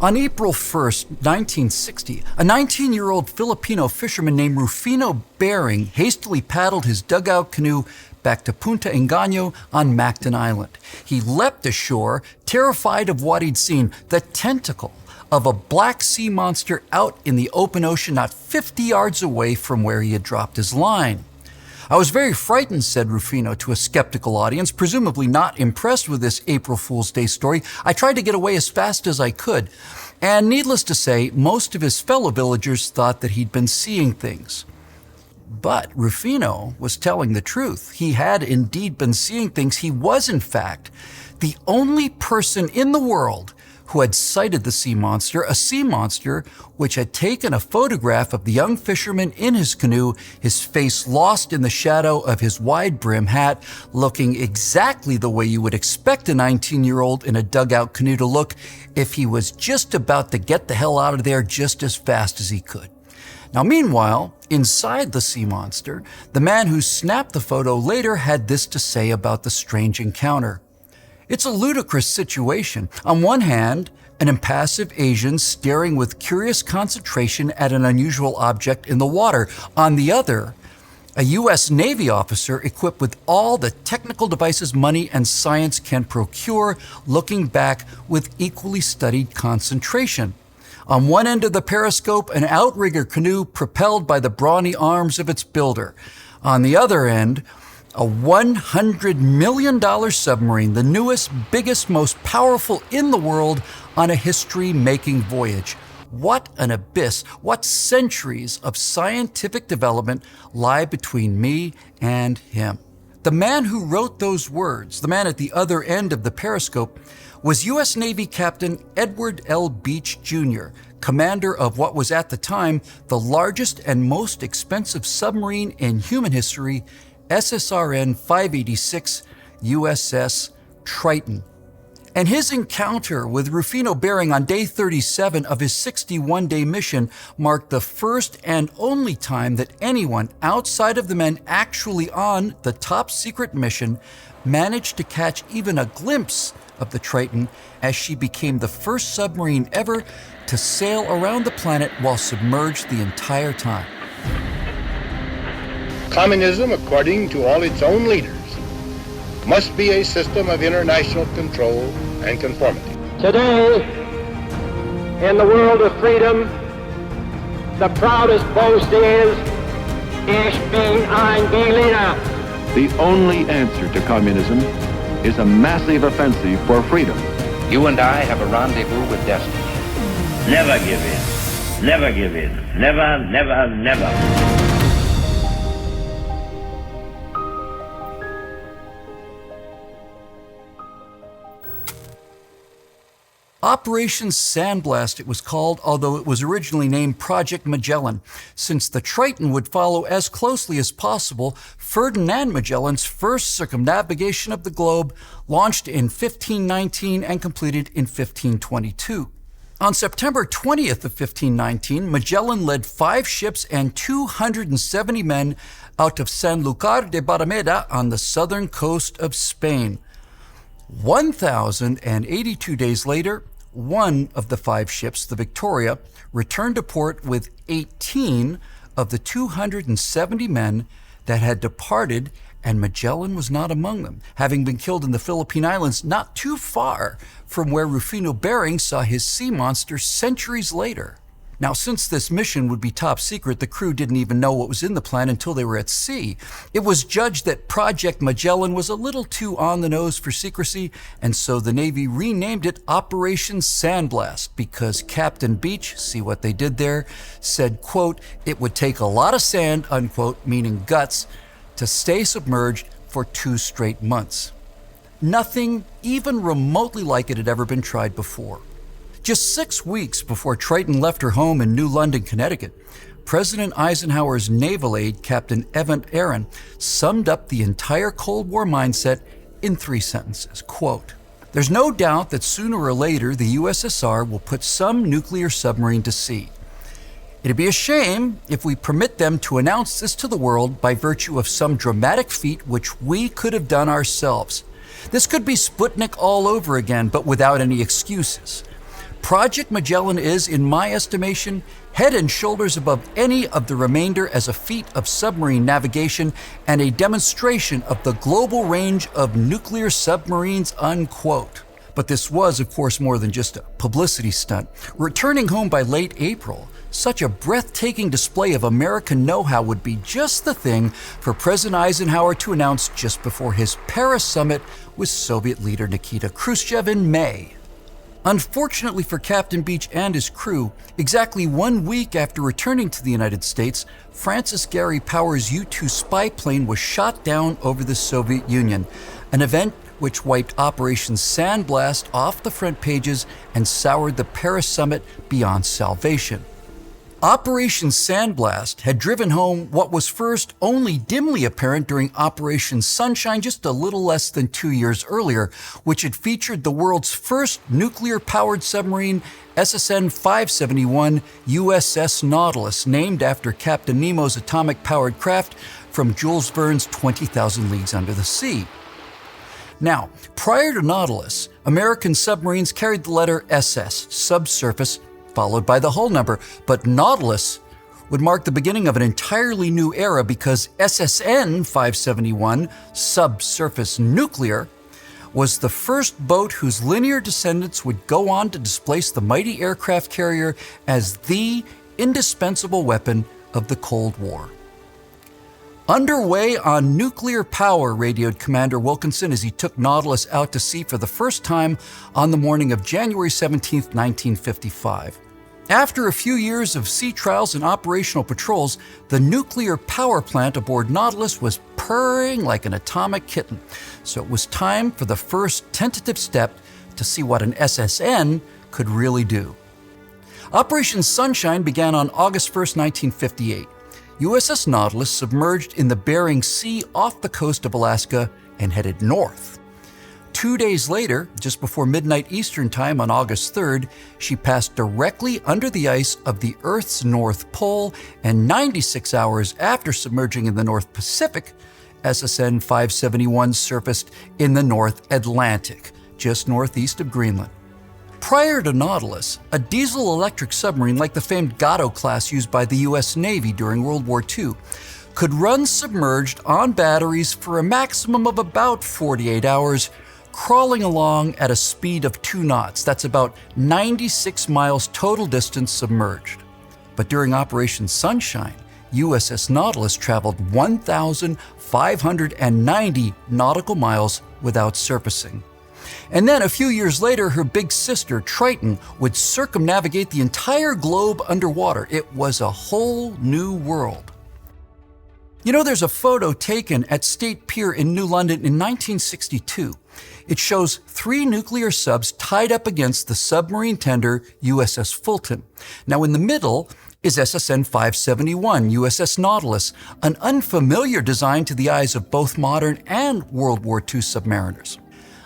On April 1st, 1960, a 19-year-old Filipino fisherman named Rufino Bering hastily paddled his dugout canoe back to Punta Engano on Mactan Island. He leapt ashore, terrified of what he'd seen, the tentacle of a black sea monster out in the open ocean not 50 yards away from where he had dropped his line. "I was very frightened," said Rufino to a skeptical audience, presumably not impressed with this April Fool's Day story. "I tried to get away as fast as I could." And needless to say, most of his fellow villagers thought that he'd been seeing things. But Rufino was telling the truth. He had indeed been seeing things. He was, in fact, the only person in the world who had sighted the sea monster, a sea monster which had taken a photograph of the young fisherman in his canoe, his face lost in the shadow of his wide-brim hat, looking exactly the way you would expect a 19-year-old in a dugout canoe to look if he was just about to get the hell out of there just as fast as he could. Now, meanwhile, inside the sea monster, the man who snapped the photo later had this to say about the strange encounter. "It's a ludicrous situation. On one hand, an impassive Asian staring with curious concentration at an unusual object in the water. On the other, a U.S. Navy officer equipped with all the technical devices money and science can procure, looking back with equally studied concentration. On one end of the periscope, an outrigger canoe propelled by the brawny arms of its builder. On the other end, a $100 million submarine, the newest, biggest, most powerful in the world on a history-making voyage. What an abyss, what centuries of scientific development lie between me and him." The man who wrote those words, the man at the other end of the periscope, was U.S. Navy Captain Edward L. Beach, Jr., commander of what was at the time the largest and most expensive submarine in human history, SSRN 586 USS Triton. And his encounter with Rufino Bering on day 37 of his 61-day mission marked the first and only time that anyone outside of the men actually on the top-secret mission managed to catch even a glimpse of the Triton, as she became the first submarine ever to sail around the planet while submerged the entire time. Communism, according to all its own leaders, must be a system of international control and conformity. Today, in the world of freedom, the proudest boast is, Ich bin ein Berliner. The only answer to communism is a massive offensive for freedom. You and I have a rendezvous with destiny. Never give in. Never give in. Never, never, never. Operation Sandblast, it was called, although it was originally named Project Magellan, since the Triton would follow as closely as possible Ferdinand Magellan's first circumnavigation of the globe, launched in 1519 and completed in 1522. On September 20th of 1519, Magellan led 5 ships and 270 men out of Sanlúcar de Barrameda on the southern coast of Spain. 1,082 days later, one of the 5 ships, the Victoria, returned to port with 18 of the 270 men that had departed, and Magellan was not among them, having been killed in the Philippine Islands not too far from where Rufino Bering saw his sea monster centuries later. Now, since this mission would be top secret, the crew didn't even know what was in the plan until they were at sea. It was judged that Project Magellan was a little too on the nose for secrecy, and so the Navy renamed it Operation Sandblast because Captain Beach, see what they did there, said, quote, it would take a lot of sand, unquote, meaning guts, to stay submerged for 2 straight months. Nothing even remotely like it had ever been tried before. Just 6 weeks before Triton left her home in New London, Connecticut, President Eisenhower's naval aide, Captain Evan Aaron, summed up the entire Cold War mindset in 3 sentences. Quote, there's no doubt that sooner or later the USSR will put some nuclear submarine to sea. It'd be a shame if we permit them to announce this to the world by virtue of some dramatic feat which we could have done ourselves. This could be Sputnik all over again, but without any excuses. Project Magellan is, in my estimation, head and shoulders above any of the remainder as a feat of submarine navigation and a demonstration of the global range of nuclear submarines, unquote. But this was, of course, more than just a publicity stunt. Returning home by late April, such a breathtaking display of American know-how would be just the thing for President Eisenhower to announce just before his Paris summit with Soviet leader Nikita Khrushchev in May. Unfortunately for Captain Beach and his crew, exactly 1 week after returning to the United States, Francis Gary Powers' U-2 spy plane was shot down over the Soviet Union, an event which wiped Operation Sandblast off the front pages and soured the Paris summit beyond salvation. Operation Sandblast had driven home what was first only dimly apparent during Operation Sunshine just a little less than 2 years earlier, which had featured the world's first nuclear-powered submarine, SSN 571 USS Nautilus, named after Captain Nemo's atomic-powered craft from Jules Verne's 20,000 Leagues Under the Sea. Now, prior to Nautilus, American submarines carried the letter SS, subsurface, followed by the hull number, but Nautilus would mark the beginning of an entirely new era because SSN 571, subsurface nuclear, was the first boat whose linear descendants would go on to displace the mighty aircraft carrier as the indispensable weapon of the Cold War. "Underway on nuclear power," radioed Commander Wilkinson as he took Nautilus out to sea for the first time on the morning of January 17, 1955. After a few years of sea trials and operational patrols, the nuclear power plant aboard Nautilus was purring like an atomic kitten, so it was time for the first tentative step to see what an SSN could really do. Operation Sunshine began on August 1, 1958. USS Nautilus submerged in the Bering Sea off the coast of Alaska and headed north. 2 days later, just before midnight Eastern Time on August 3rd, she passed directly under the ice of the Earth's North Pole, and 96 hours after submerging in the North Pacific, SSN 571 surfaced in the North Atlantic, just northeast of Greenland. Prior to Nautilus, a diesel-electric submarine like the famed Gatto class used by the U.S. Navy during World War II could run submerged on batteries for a maximum of about 48 hours, crawling along at a speed of 2 knots. That's about 96 miles total distance submerged. But during Operation Sunshine, USS Nautilus traveled 1,590 nautical miles without surfacing. And then a few years later, her big sister, Triton, would circumnavigate the entire globe underwater. It was a whole new world. You know, there's a photo taken at State Pier in New London in 1962. It shows 3 nuclear subs tied up against the submarine tender USS Fulton. Now, in the middle is SSN 571 USS Nautilus, an unfamiliar design to the eyes of both modern and World War II submariners.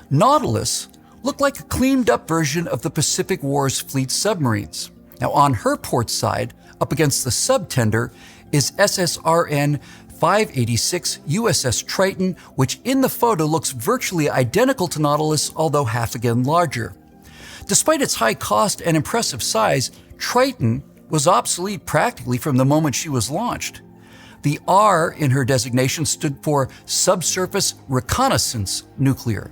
Nautilus looked like a cleaned-up version of the Pacific War's fleet submarines. Now, on her port side, up against the subtender, is SSRN 586 USS Triton, which in the photo looks virtually identical to Nautilus, although half again larger. Despite its high cost and impressive size, Triton was obsolete practically from the moment she was launched. The R in her designation stood for Subsurface Reconnaissance Nuclear.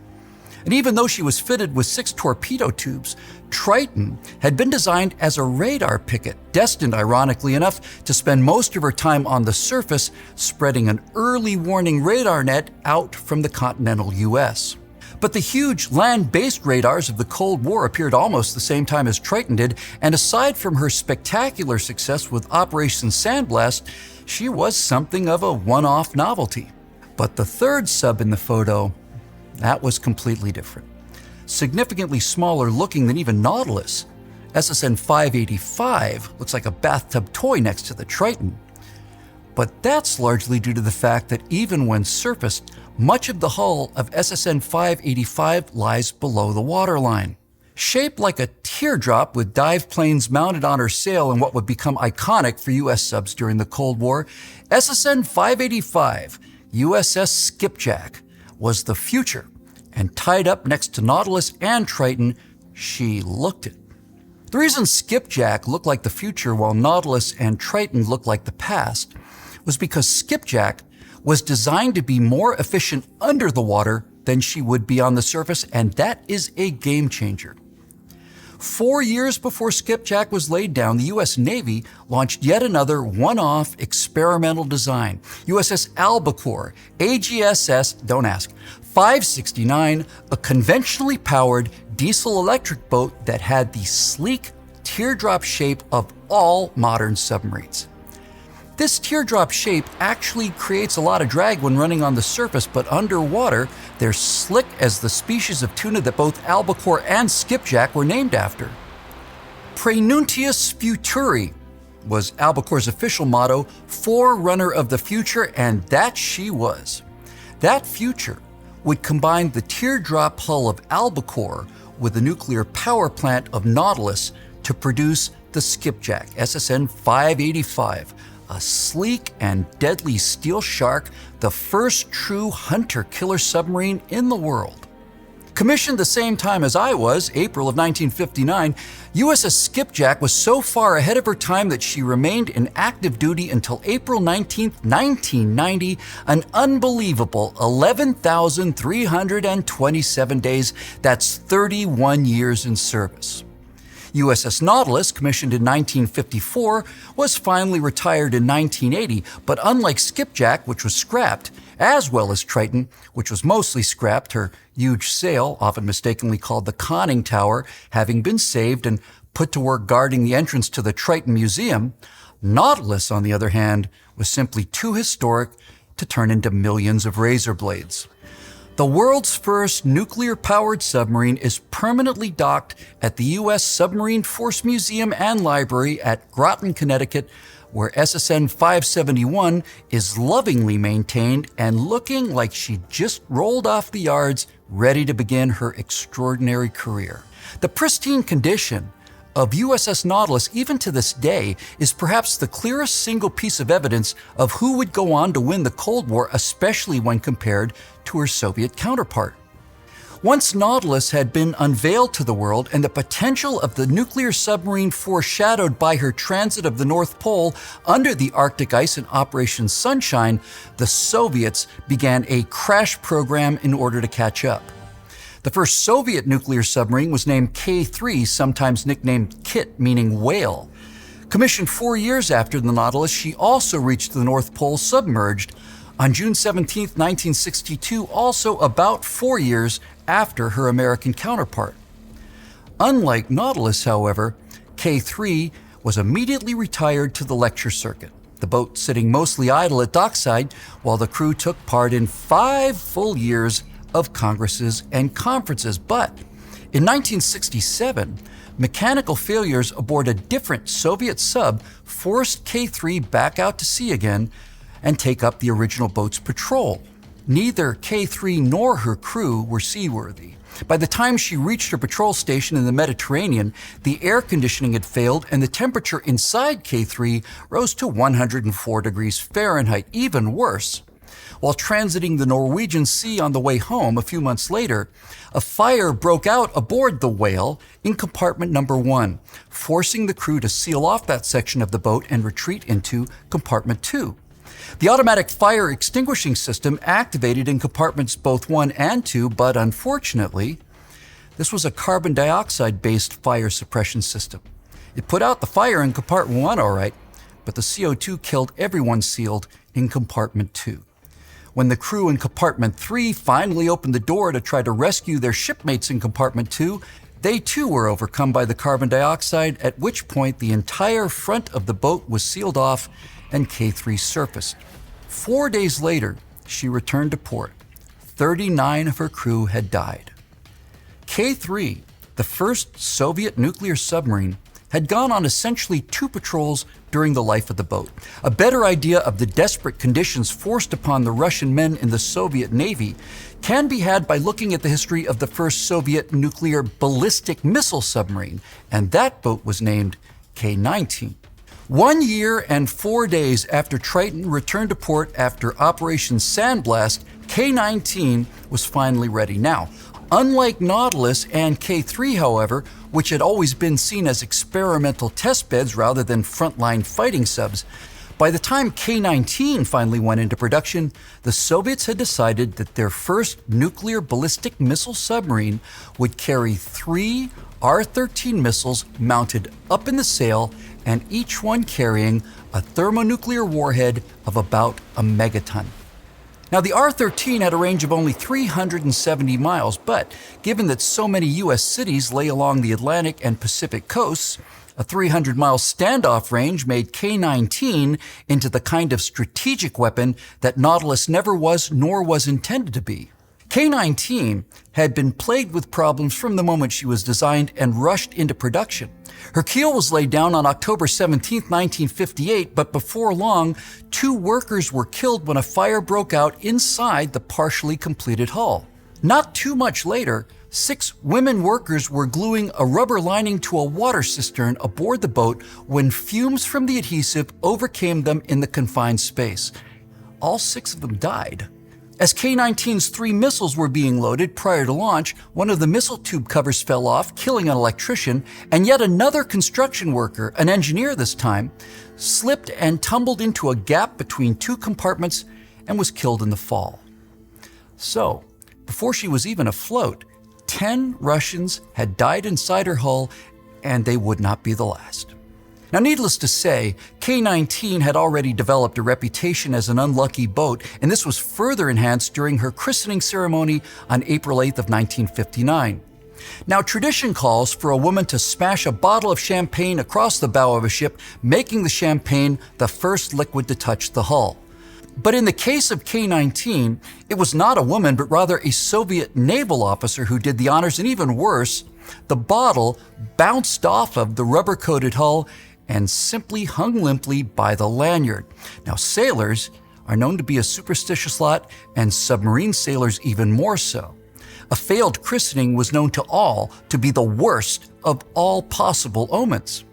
And even though she was fitted with 6 torpedo tubes, Triton had been designed as a radar picket, destined, ironically enough, to spend most of her time on the surface, spreading an early warning radar net out from the continental U.S. But the huge land-based radars of the Cold War appeared almost the same time as Triton did, and aside from her spectacular success with Operation Sandblast, she was something of a one-off novelty. But the third sub in the photo, that was completely different. Significantly smaller looking than even Nautilus, SSN 585 looks like a bathtub toy next to the Triton. But that's largely due to the fact that even when surfaced, much of the hull of SSN 585 lies below the waterline. Shaped like a teardrop with dive planes mounted on her sail in what would become iconic for U.S. subs during the Cold War, SSN 585, USS Skipjack, was the future, and tied up next to Nautilus and Triton, she looked it. The reason Skipjack looked like the future while Nautilus and Triton looked like the past was because Skipjack was designed to be more efficient under the water than she would be on the surface, and that is a game changer. 4 years before Skipjack was laid down, the U.S. Navy launched yet another one-off experimental design. USS Albacore, AGSS, don't ask, 569, a conventionally powered diesel-electric boat that had the sleek teardrop shape of all modern submarines. This teardrop shape actually creates a lot of drag when running on the surface, but underwater, they're slick as the species of tuna that both Albacore and Skipjack were named after. Praenuntius Futuri was Albacore's official motto, forerunner of the future, and that she was. That future would combine the teardrop hull of Albacore with the nuclear power plant of Nautilus to produce the Skipjack, SSN 585, a sleek and deadly steel shark, the first true hunter-killer submarine in the world. Commissioned the same time as I was, April of 1959, USS Skipjack was so far ahead of her time that she remained in active duty until April 19, 1990, an unbelievable 11,327 days. That's 31 years in service. USS Nautilus, commissioned in 1954, was finally retired in 1980, but unlike Skipjack, which was scrapped, as well as Triton, which was mostly scrapped, her huge sail, often mistakenly called the conning tower, having been saved and put to work guarding the entrance to the Triton Museum, Nautilus, on the other hand, was simply too historic to turn into millions of razor blades. The world's first nuclear-powered submarine is permanently docked at the U.S. Submarine Force Museum and Library at Groton, Connecticut, where SSN 571 is lovingly maintained and looking like she just rolled off the yards, ready to begin her extraordinary career. The pristine condition of USS Nautilus, even to this day, is perhaps the clearest single piece of evidence of who would go on to win the Cold War, especially when compared to her Soviet counterpart. Once Nautilus had been unveiled to the world and the potential of the nuclear submarine foreshadowed by her transit of the North Pole under the Arctic ice in Operation Sunshine, the Soviets began a crash program in order to catch up. The first Soviet nuclear submarine was named K-3, sometimes nicknamed Kit, meaning whale. Commissioned 4 years after the Nautilus, she also reached the North Pole submerged on June 17, 1962, also about 4 years after her American counterpart. Unlike Nautilus, however, K-3 was immediately retired to the lecture circuit, the boat sitting mostly idle at dockside while the crew took part in 5 full years of congresses and conferences. But in 1967, mechanical failures aboard a different Soviet sub forced K-3 back out to sea again and take up the original boat's patrol. Neither K-3 nor her crew were seaworthy. By the time she reached her patrol station in the Mediterranean, the air conditioning had failed and the temperature inside K-3 rose to 104 degrees Fahrenheit. Even worse, while transiting the Norwegian Sea on the way home a few months later, a fire broke out aboard the Whale in compartment number 1, forcing the crew to seal off that section of the boat and retreat into compartment 2. The automatic fire extinguishing system activated in compartments both 1 and 2, but unfortunately, this was a carbon dioxide-based fire suppression system. It put out the fire in compartment 1 all right, but the CO2 killed everyone sealed in compartment 2. When the crew in compartment 3 finally opened the door to try to rescue their shipmates in compartment 2, they too were overcome by the carbon dioxide, at which point the entire front of the boat was sealed off and K-3 surfaced. 4 days later, she returned to port. 39 of her crew had died. K-3, the first Soviet nuclear submarine, had gone on essentially 2 patrols during the life of the boat. A better idea of the desperate conditions forced upon the Russian men in the Soviet Navy can be had by looking at the history of the first Soviet nuclear ballistic missile submarine, and that boat was named K-19. 1 year and 4 days after Triton returned to port after Operation Sandblast, K-19 was finally ready. Now, Unlike Nautilus and K3, however, which had always been seen as experimental testbeds rather than frontline fighting subs, by the time K-19 finally went into production, the Soviets had decided that their first nuclear ballistic missile submarine would carry 3 R-13 missiles mounted up in the sail, and each one carrying a thermonuclear warhead of about a megaton. Now, the R-13 had a range of only 370 miles, but given that so many U.S. cities lay along the Atlantic and Pacific coasts, a 300-mile standoff range made K-19 into the kind of strategic weapon that Nautilus never was nor was intended to be. K-19 had been plagued with problems from the moment she was designed and rushed into production. Her keel was laid down on October 17, 1958, but before long, 2 workers were killed when a fire broke out inside the partially completed hull. Not too much later, 6 women workers were gluing a rubber lining to a water cistern aboard the boat when fumes from the adhesive overcame them in the confined space. All 6 of them died. As K-19's 3 missiles were being loaded prior to launch, one of the missile tube covers fell off, killing an electrician, and yet another construction worker, an engineer this time, slipped and tumbled into a gap between 2 compartments and was killed in the fall. So, before she was even afloat, 10 Russians had died inside her hull, and they would not be the last. Now, needless to say, K-19 had already developed a reputation as an unlucky boat, and this was further enhanced during her christening ceremony on April 8th of 1959. Now, tradition calls for a woman to smash a bottle of champagne across the bow of a ship, making the champagne the first liquid to touch the hull. But in the case of K-19, it was not a woman, but rather a Soviet naval officer who did the honors, and even worse, the bottle bounced off of the rubber-coated hull and simply hung limply by the lanyard. Now, sailors are known to be a superstitious lot, and submarine sailors even more so. A failed christening was known to all to be the worst of all possible omens.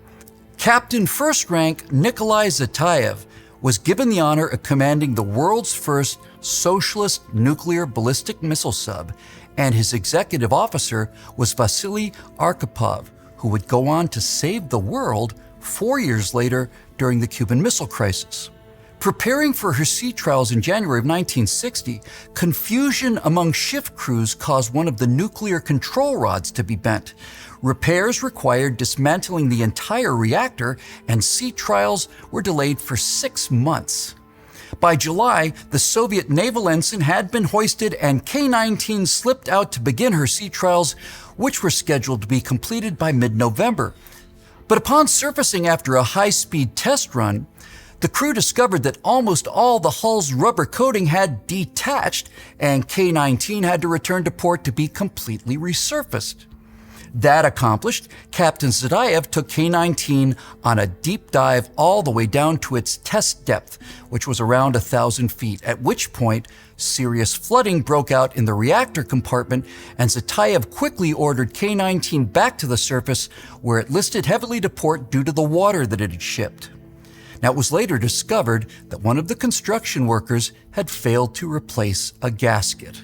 Captain First Rank Nikolai Zatayev was given the honor of commanding the world's first socialist nuclear ballistic missile sub, and his executive officer was Vasily Arkhipov, who would go on to save the world 4 years later during the Cuban Missile Crisis. Preparing for her sea trials in January of 1960, confusion among shift crews caused one of the nuclear control rods to be bent. Repairs required dismantling the entire reactor, and sea trials were delayed for 6 months. By July, the Soviet naval ensign had been hoisted, and K-19 slipped out to begin her sea trials, which were scheduled to be completed by mid-November. But upon surfacing after a high-speed test run, the crew discovered that almost all the hull's rubber coating had detached, and K-19 had to return to port to be completely resurfaced. That accomplished, Captain Zatayev took K-19 on a deep dive all the way down to its test depth, which was around 1,000 feet, at which point serious flooding broke out in the reactor compartment, and Zatayev quickly ordered K-19 back to the surface, where it listed heavily to port due to the water that it had shipped. Now, it was later discovered that one of the construction workers had failed to replace a gasket.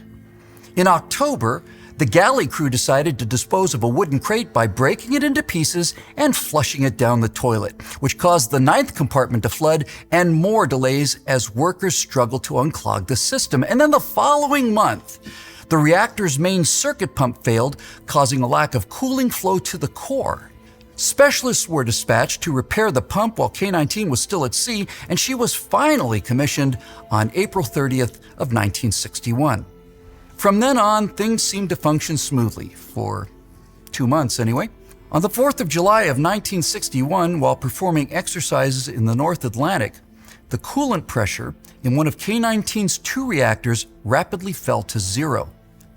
In October, the galley crew decided to dispose of a wooden crate by breaking it into pieces and flushing it down the toilet, which caused the 9th compartment to flood and more delays as workers struggled to unclog the system. And then the following month, the reactor's main circuit pump failed, causing a lack of cooling flow to the core. Specialists were dispatched to repair the pump while K-19 was still at sea, and she was finally commissioned on April 30th of 1961. From then on, things seemed to function smoothly, for 2 months anyway. On the 4th of July of 1961, while performing exercises in the North Atlantic, the coolant pressure in one of K-19's 2 reactors rapidly fell to 0.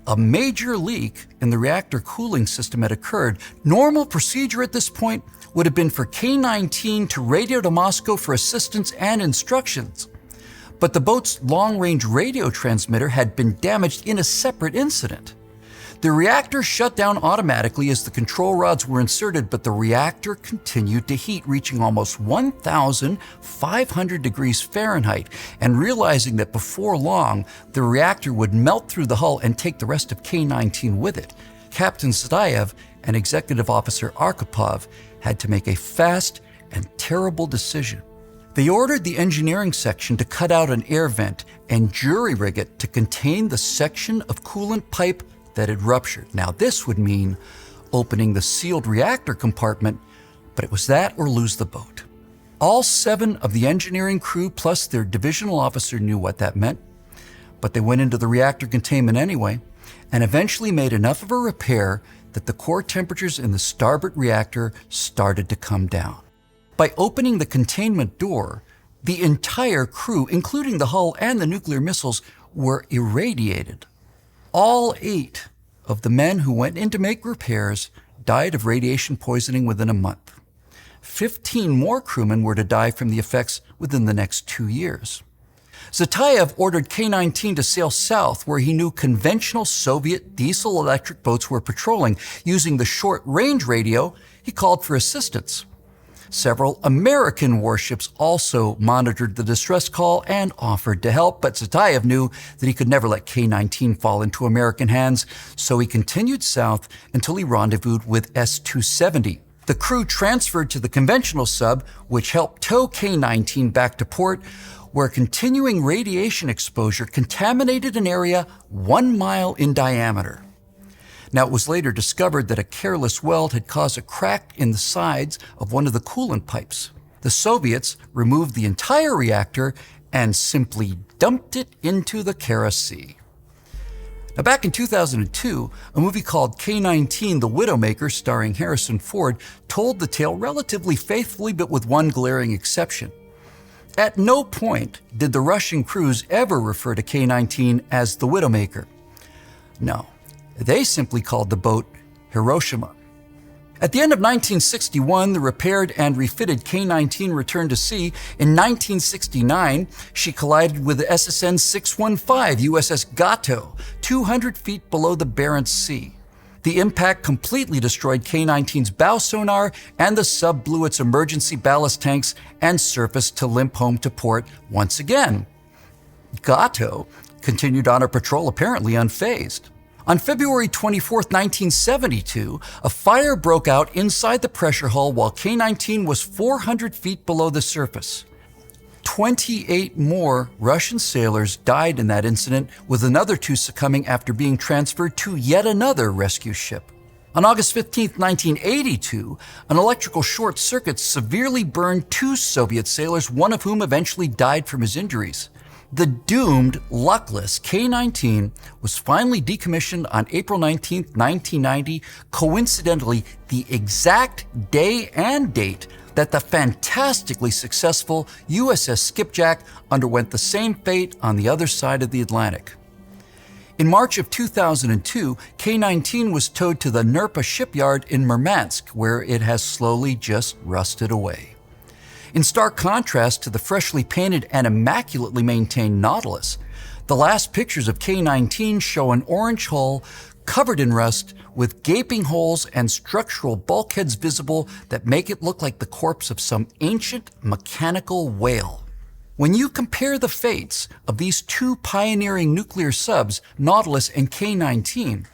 A major leak in the reactor cooling system had occurred. Normal procedure at this point would have been for K-19 to radio to Moscow for assistance and instructions. But the boat's long-range radio transmitter had been damaged in a separate incident. The reactor shut down automatically as the control rods were inserted, but the reactor continued to heat, reaching almost 1,500 degrees Fahrenheit, and realizing that before long, the reactor would melt through the hull and take the rest of K-19 with it, Captain Zadayev and Executive Officer Arkhipov had to make a fast and terrible decision. They ordered the engineering section to cut out an air vent and jury-rig it to contain the section of coolant pipe that had ruptured. Now, this would mean opening the sealed reactor compartment, but it was that or lose the boat. All 7 of the engineering crew plus their divisional officer knew what that meant, but they went into the reactor containment anyway and eventually made enough of a repair that the core temperatures in the starboard reactor started to come down. By opening the containment door, the entire crew, including the hull and the nuclear missiles, were irradiated. All 8 of the men who went in to make repairs died of radiation poisoning within a month. 15 more crewmen were to die from the effects within the next 2 years. Zadayev ordered K-19 to sail south, where he knew conventional Soviet diesel-electric boats were patrolling. Using the short-range radio, he called for assistance. Several American warships also monitored the distress call and offered to help, but Zadayev knew that he could never let K-19 fall into American hands, so he continued south until he rendezvoused with S-270. The crew transferred to the conventional sub, which helped tow K-19 back to port, where continuing radiation exposure contaminated an area 1 mile in diameter. Now, it was later discovered that a careless weld had caused a crack in the sides of one of the coolant pipes. The Soviets removed the entire reactor and simply dumped it into the Kara Sea. Now, back in 2002, a movie called K-19, The Widowmaker, starring Harrison Ford, told the tale relatively faithfully, but with one glaring exception. At no point did the Russian crews ever refer to K-19 as the Widowmaker. No. They simply called the boat Hiroshima. At the end of 1961, the repaired and refitted K-19 returned to sea. In 1969, she collided with the SSN 615 USS Gato, 200 feet below the Barents Sea. The impact completely destroyed K-19's bow sonar, and the sub blew its emergency ballast tanks and surfaced to limp home to port once again. Gato continued on her patrol apparently unfazed. On February 24, 1972, a fire broke out inside the pressure hull while K-19 was 400 feet below the surface. 28 more Russian sailors died in that incident, with another 2 succumbing after being transferred to yet another rescue ship. On August 15, 1982, an electrical short circuit severely burned 2 Soviet sailors, one of whom eventually died from his injuries. The doomed, luckless K-19 was finally decommissioned on April 19, 1990, coincidentally the exact day and date that the fantastically successful USS Skipjack underwent the same fate on the other side of the Atlantic. In March of 2002, K-19 was towed to the Nerpa shipyard in Murmansk, where it has slowly just rusted away. In stark contrast to the freshly painted and immaculately maintained Nautilus, the last pictures of K-19 show an orange hull covered in rust with gaping holes and structural bulkheads visible that make it look like the corpse of some ancient mechanical whale. When you compare the fates of these 2 pioneering nuclear subs, Nautilus and K-19,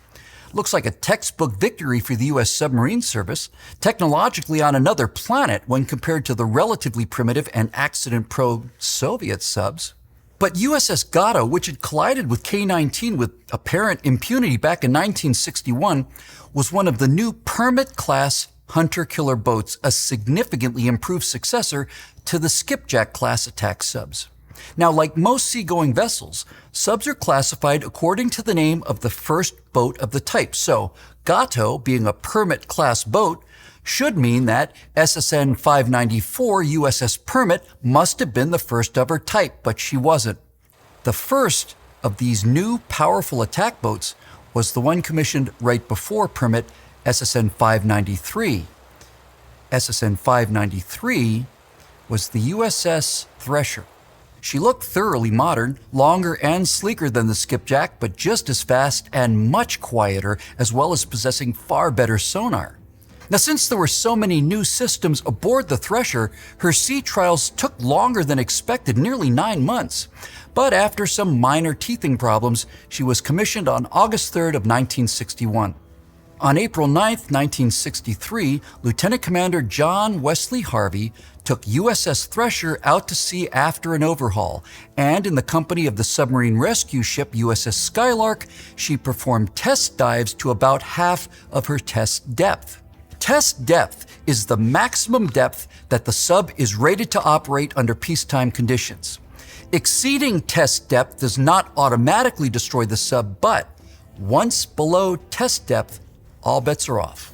looks like a textbook victory for the U.S. submarine service, technologically on another planet when compared to the relatively primitive and accident-prone Soviet subs. But USS Gato, which had collided with K-19 with apparent impunity back in 1961, was one of the new Permit-class hunter-killer boats, a significantly improved successor to the Skipjack-class attack subs. Now, like most seagoing vessels, subs are classified according to the name of the first boat of the type. So, Gato, being a Permit-class boat, should mean that SSN 594 USS Permit must have been the first of her type, but she wasn't. The first of these new powerful attack boats was the one commissioned right before Permit, SSN 593. SSN 593 was the USS Thresher. She looked thoroughly modern, longer and sleeker than the Skipjack, but just as fast and much quieter, as well as possessing far better sonar. Now, since there were so many new systems aboard the Thresher, her sea trials took longer than expected, nearly 9 months. But after some minor teething problems, she was commissioned on August 3rd of 1961. On April 9th, 1963, Lieutenant Commander John Wesley Harvey took USS Thresher out to sea after an overhaul, and in the company of the submarine rescue ship USS Skylark, she performed test dives to about half of her test depth. Test depth is the maximum depth that the sub is rated to operate under peacetime conditions. Exceeding test depth does not automatically destroy the sub, but once below test depth, all bets are off.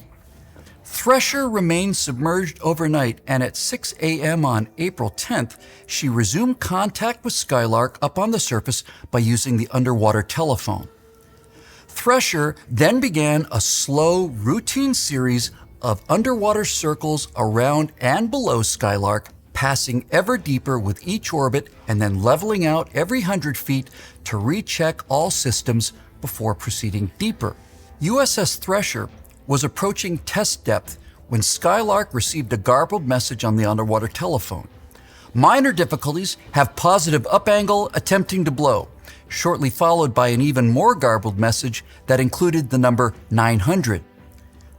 Thresher remained submerged overnight, and at 6 a.m. on April 10th, she resumed contact with Skylark up on the surface by using the underwater telephone. Thresher then began a slow, routine series of underwater circles around and below Skylark, passing ever deeper with each orbit and then leveling out every 100 feet to recheck all systems before proceeding deeper. USS Thresher was approaching test depth when Skylark received a garbled message on the underwater telephone. Minor difficulties, have positive up angle attempting to blow, shortly followed by an even more garbled message that included the number 900.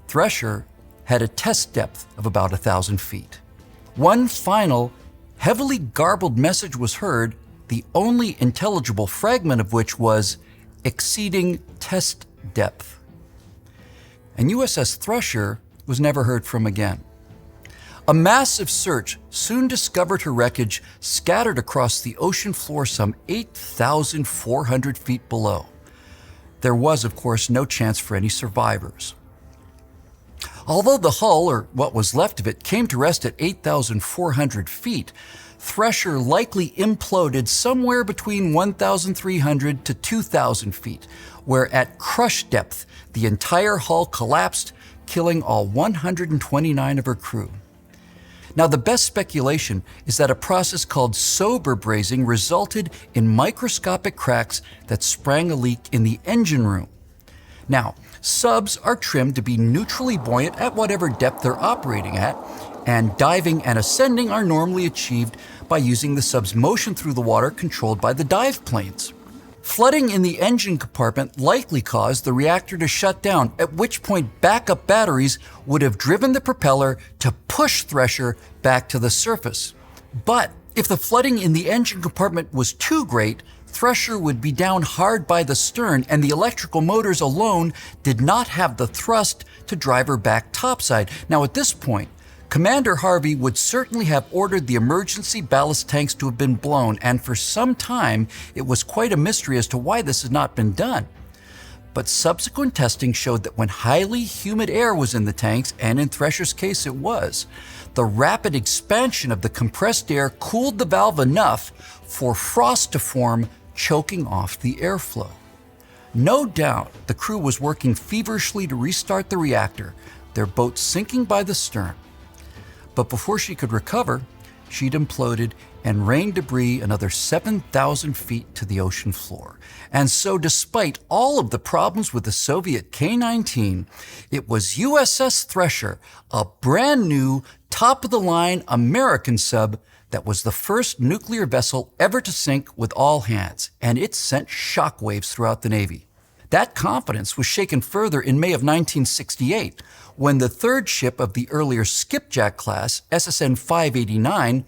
Thresher had a test depth of about 1,000 feet. One final, heavily garbled message was heard, the only intelligible fragment of which was exceeding test depth. And USS Thresher was never heard from again. A massive search soon discovered her wreckage scattered across the ocean floor some 8,400 feet below. There was, of course, no chance for any survivors. Although the hull, or what was left of it, came to rest at 8,400 feet, Thresher likely imploded somewhere between 1,300 to 2,000 feet, where at crush depth, the entire hull collapsed, killing all 129 of her crew. Now, the best speculation is that a process called sober brazing resulted in microscopic cracks that sprang a leak in the engine room. Now, subs are trimmed to be neutrally buoyant at whatever depth they're operating at, and diving and ascending are normally achieved by using the sub's motion through the water controlled by the dive planes. Flooding in the engine compartment likely caused the reactor to shut down, at which point backup batteries would have driven the propeller to push Thresher back to the surface. But if the flooding in the engine compartment was too great, Thresher would be down hard by the stern, and the electrical motors alone did not have the thrust to drive her back topside. Now, at this point, Commander Harvey would certainly have ordered the emergency ballast tanks to have been blown, and for some time, it was quite a mystery as to why this had not been done. But subsequent testing showed that when highly humid air was in the tanks, and in Thresher's case it was, the rapid expansion of the compressed air cooled the valve enough for frost to form, choking off the airflow. No doubt the crew was working feverishly to restart the reactor, their boat sinking by the stern. But before she could recover, she'd imploded and rained debris another 7,000 feet to the ocean floor. And so, despite all of the problems with the Soviet K-19, it was USS Thresher, a brand new, top-of-the-line American sub, that was the first nuclear vessel ever to sink with all hands, and it sent shockwaves throughout the Navy. That confidence was shaken further in May of 1968, when the third ship of the earlier Skipjack class, SSN 589,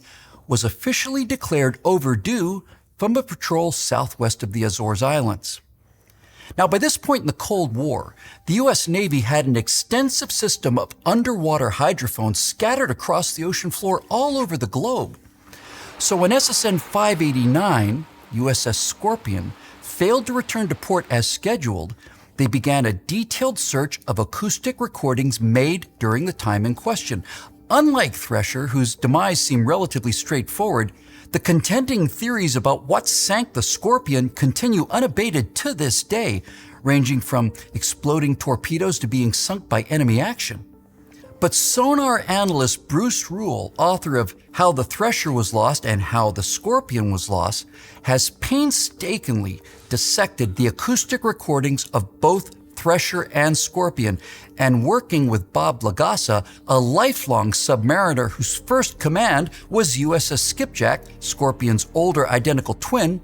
was officially declared overdue from a patrol southwest of the Azores Islands. Now, by this point in the Cold War, the U.S. Navy had an extensive system of underwater hydrophones scattered across the ocean floor all over the globe. So when SSN 589, USS Scorpion, failed to return to port as scheduled, they began a detailed search of acoustic recordings made during the time in question. Unlike Thresher, whose demise seemed relatively straightforward, the contending theories about what sank the Scorpion continue unabated to this day, ranging from exploding torpedoes to being sunk by enemy action. But sonar analyst Bruce Rule, author of How the Thresher Was Lost and How the Scorpion Was Lost, has painstakingly dissected the acoustic recordings of both Thresher and Scorpion, and working with Bob Lagassa, a lifelong submariner whose first command was USS Skipjack, Scorpion's older identical twin,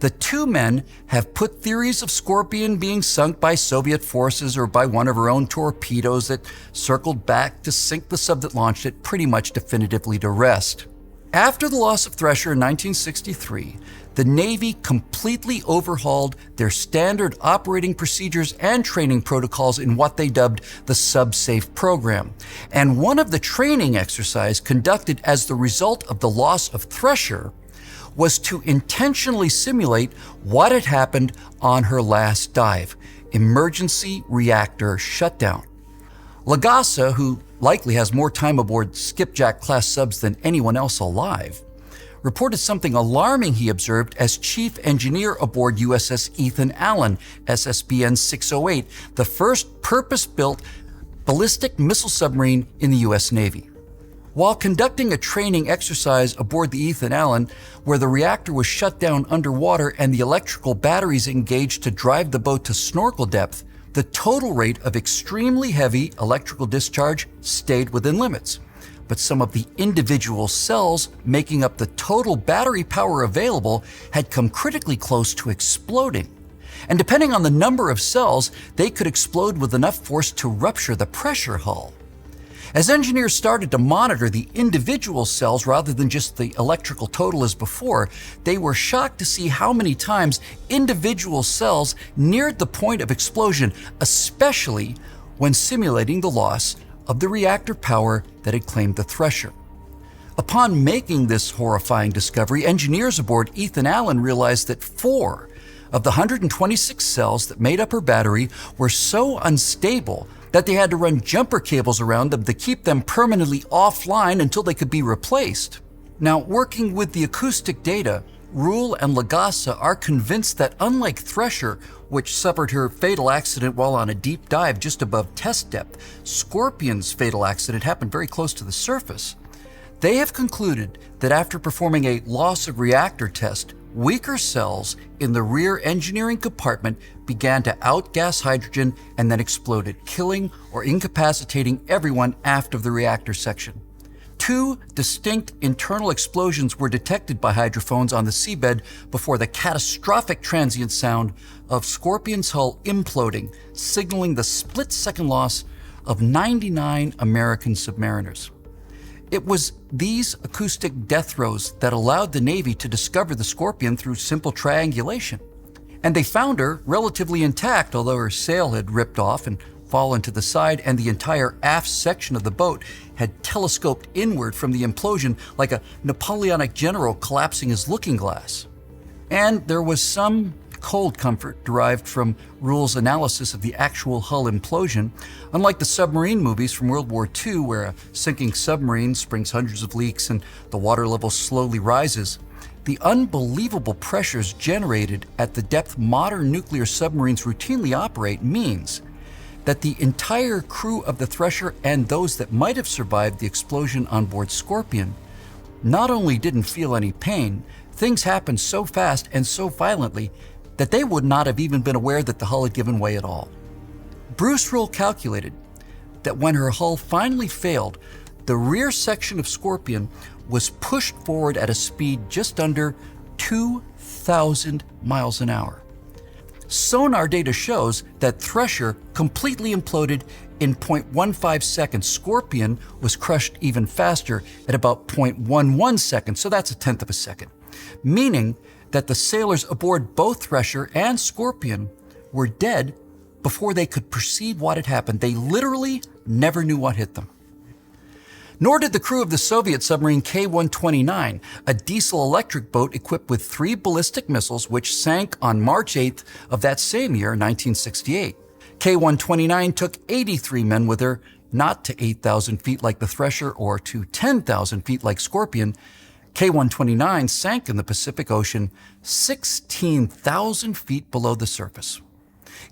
the two men have put theories of Scorpion being sunk by Soviet forces or by one of her own torpedoes that circled back to sink the sub that launched it pretty much definitively to rest. After the loss of Thresher in 1963, the Navy completely overhauled their standard operating procedures and training protocols in what they dubbed the Sub-Safe program. And one of the training exercises conducted as the result of the loss of Thresher was to intentionally simulate what had happened on her last dive: emergency reactor shutdown. Lagassa, who likely has more time aboard Skipjack-class subs than anyone else alive, reported something alarming he observed as chief engineer aboard USS Ethan Allen, SSBN 608, the first purpose-built ballistic missile submarine in the U.S. Navy. While conducting a training exercise aboard the Ethan Allen, where the reactor was shut down underwater and the electrical batteries engaged to drive the boat to snorkel depth, the total rate of extremely heavy electrical discharge stayed within limits. But some of the individual cells making up the total battery power available had come critically close to exploding. And depending on the number of cells, they could explode with enough force to rupture the pressure hull. As engineers started to monitor the individual cells rather than just the electrical total as before, they were shocked to see how many times individual cells neared the point of explosion, especially when simulating the loss of the reactor power that had claimed the Thresher. Upon making this horrifying discovery, engineers aboard Ethan Allen realized that 4 of the 126 cells that made up her battery were so unstable that they had to run jumper cables around them to keep them permanently offline until they could be replaced. Now, working with the acoustic data, Rule and Lagassa are convinced that unlike Thresher, which suffered her fatal accident while on a deep dive just above test depth, Scorpion's fatal accident happened very close to the surface. They have concluded that after performing a loss of reactor test, weaker cells in the rear engineering compartment began to outgas hydrogen and then exploded, killing or incapacitating everyone aft of the reactor section. 2 distinct internal explosions were detected by hydrophones on the seabed before the catastrophic transient sound of Scorpion's hull imploding, signaling the split-second loss of 99 American submariners. It was these acoustic death throes that allowed the Navy to discover the Scorpion through simple triangulation. And they found her relatively intact, although her sail had ripped off and fallen to the side, and the entire aft section of the boat had telescoped inward from the implosion like a Napoleonic general collapsing his looking glass. And there was some cold comfort derived from Rule's analysis of the actual hull implosion. Unlike the submarine movies from World War II, where a sinking submarine springs hundreds of leaks and the water level slowly rises, the unbelievable pressures generated at the depth modern nuclear submarines routinely operate means that the entire crew of the Thresher and those that might have survived the explosion on board Scorpion not only didn't feel any pain, things happened so fast and so violently that they would not have even been aware that the hull had given way at all. Bruce Rule calculated that when her hull finally failed, the rear section of Scorpion was pushed forward at a speed just under 2,000 miles an hour. Sonar data shows that Thresher completely imploded in 0.15 seconds. Scorpion was crushed even faster at about 0.11 seconds, so that's 1/10 of a second, meaning that the sailors aboard both Thresher and Scorpion were dead before they could perceive what had happened. They literally never knew what hit them. Nor did the crew of the Soviet submarine K-129, a diesel-electric boat equipped with 3 ballistic missiles, which sank on March 8th of that same year, 1968. K-129 took 83 men with her, not to 8,000 feet like the Thresher or to 10,000 feet like Scorpion. K-129 sank in the Pacific Ocean 16,000 feet below the surface.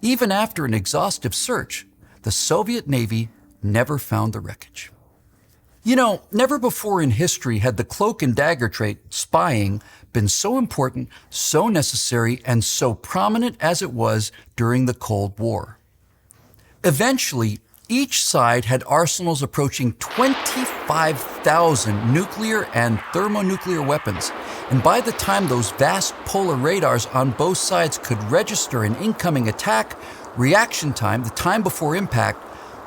Even after an exhaustive search, the Soviet Navy never found the wreckage. You know, never before in history had the cloak and dagger trait, spying, been so important, so necessary, and so prominent as it was during the Cold War. Eventually, each side had arsenals approaching 25,000 nuclear and thermonuclear weapons, and by the time those vast polar radars on both sides could register an incoming attack, reaction time, the time before impact,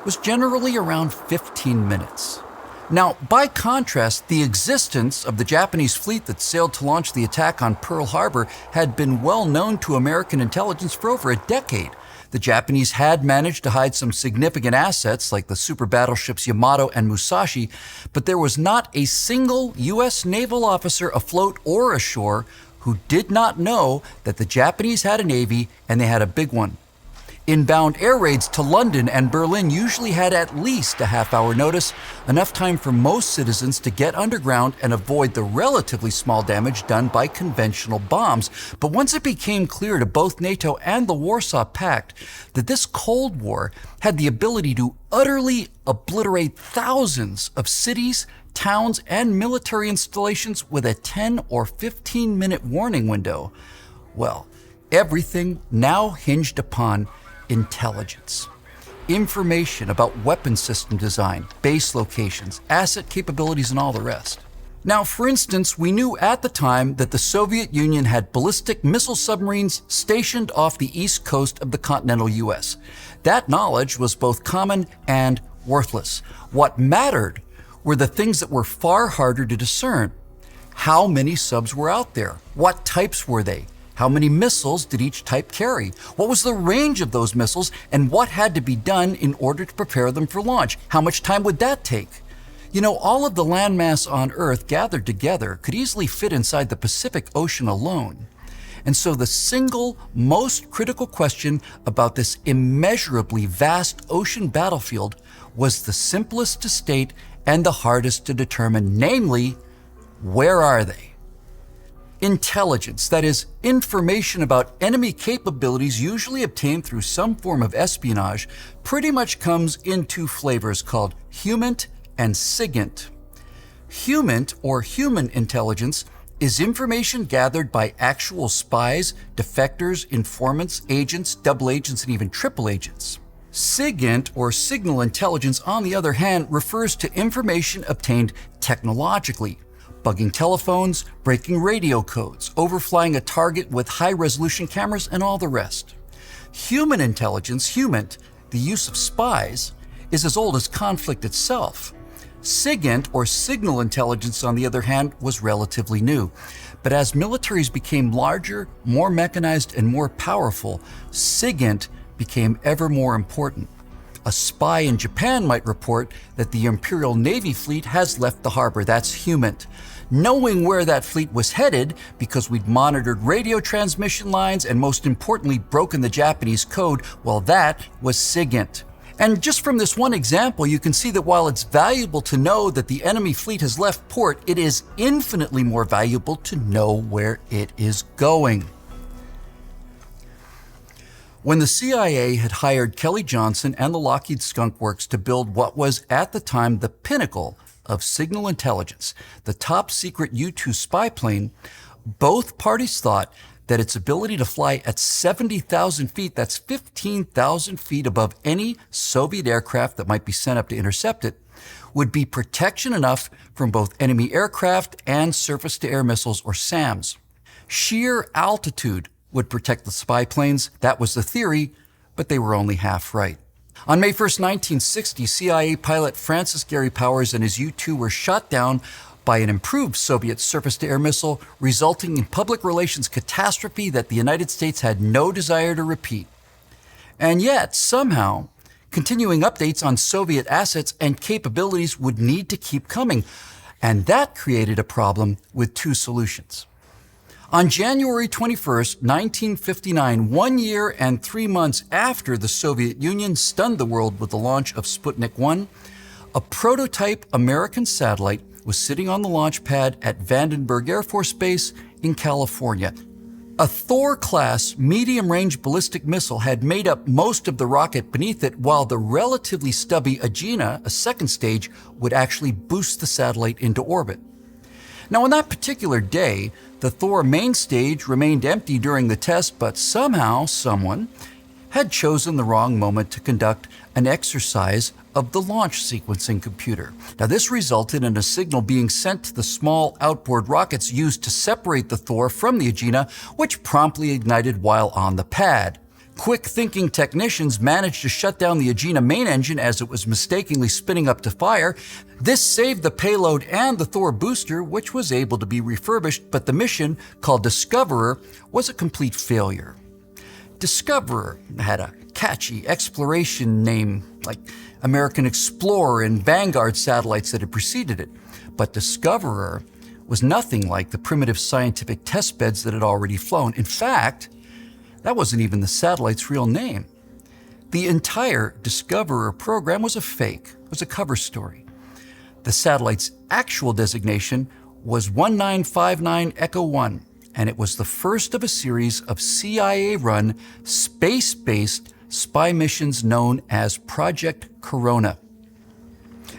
was generally around 15 minutes. Now, by contrast, the existence of the Japanese fleet that sailed to launch the attack on Pearl Harbor had been well known to American intelligence for over a decade. The Japanese had managed to hide some significant assets like the super battleships Yamato and Musashi, but there was not a single U.S. naval officer afloat or ashore who did not know that the Japanese had a navy, and they had a big one. Inbound air raids to London and Berlin usually had at least a half-hour notice, enough time for most citizens to get underground and avoid the relatively small damage done by conventional bombs. But once it became clear to both NATO and the Warsaw Pact that this Cold War had the ability to utterly obliterate thousands of cities, towns, and military installations with a 10 or 15-minute warning window, well, everything now hinged upon intelligence. Information about weapon system design, base locations, asset capabilities, and all the rest. Now, for instance, we knew at the time that the Soviet Union had ballistic missile submarines stationed off the east coast of the continental US. That knowledge was both common and worthless. What mattered were the things that were far harder to discern. How many subs were out there? What types were they? How many missiles did each type carry? What was the range of those missiles, and what had to be done in order to prepare them for launch? How much time would that take? You know, all of the landmass on Earth gathered together could easily fit inside the Pacific Ocean alone. And so the single most critical question about this immeasurably vast ocean battlefield was the simplest to state and the hardest to determine, namely, where are they? Intelligence, that is, information about enemy capabilities usually obtained through some form of espionage, pretty much comes in two flavors called HUMINT and SIGINT. HUMINT, or human intelligence, is information gathered by actual spies, defectors, informants, agents, double agents, and even triple agents. SIGINT, or signal intelligence, on the other hand, refers to information obtained technologically. Bugging telephones, breaking radio codes, overflying a target with high-resolution cameras, and all the rest. Human intelligence, HUMINT, the use of spies, is as old as conflict itself. SIGINT, or signal intelligence, on the other hand, was relatively new. But as militaries became larger, more mechanized, and more powerful, SIGINT became ever more important. A spy in Japan might report that the Imperial Navy fleet has left the harbor. That's HUMINT. Knowing where that fleet was headed, because we'd monitored radio transmission lines and most importantly broken the Japanese code, well, that was SIGINT. And just from this one example, you can see that while it's valuable to know that the enemy fleet has left port, it is infinitely more valuable to know where it is going. When the CIA had hired Kelly Johnson and the Lockheed Skunk Works to build what was at the time the pinnacle of signal intelligence, the top secret U-2 spy plane, both parties thought that its ability to fly at 70,000 feet, that's 15,000 feet above any Soviet aircraft that might be sent up to intercept it, would be protection enough from both enemy aircraft and surface-to-air missiles, or SAMs. Sheer altitude would protect the spy planes. That was the theory, but they were only half right. On May 1st, 1960, CIA pilot Francis Gary Powers and his U-2 were shot down by an improved Soviet surface-to-air missile, resulting in public relations catastrophe that the United States had no desire to repeat. And yet, somehow, continuing updates on Soviet assets and capabilities would need to keep coming, and that created a problem with two solutions. On January 21st, 1959, 1 year and 3 months after the Soviet Union stunned the world with the launch of Sputnik 1, a prototype American satellite was sitting on the launch pad at Vandenberg Air Force Base in California. A Thor-class medium-range ballistic missile had made up most of the rocket beneath it, while the relatively stubby Agena, a second stage, would actually boost the satellite into orbit. Now, on that particular day, the Thor main stage remained empty during the test, but somehow someone had chosen the wrong moment to conduct an exercise of the launch sequencing computer. Now, this resulted in a signal being sent to the small outboard rockets used to separate the Thor from the Agena, which promptly ignited while on the pad. Quick-thinking technicians managed to shut down the Agena main engine as it was mistakenly spinning up to fire. This saved the payload and the Thor booster, which was able to be refurbished, but the mission, called Discoverer, was a complete failure. Discoverer had a catchy exploration name like American Explorer and Vanguard satellites that had preceded it, but Discoverer was nothing like the primitive scientific testbeds that had already flown. In fact, that wasn't even the satellite's real name. The entire Discoverer program was a fake, was a cover story. The satellite's actual designation was 1959 Echo 1, and it was the first of a series of CIA-run, space-based spy missions known as Project Corona.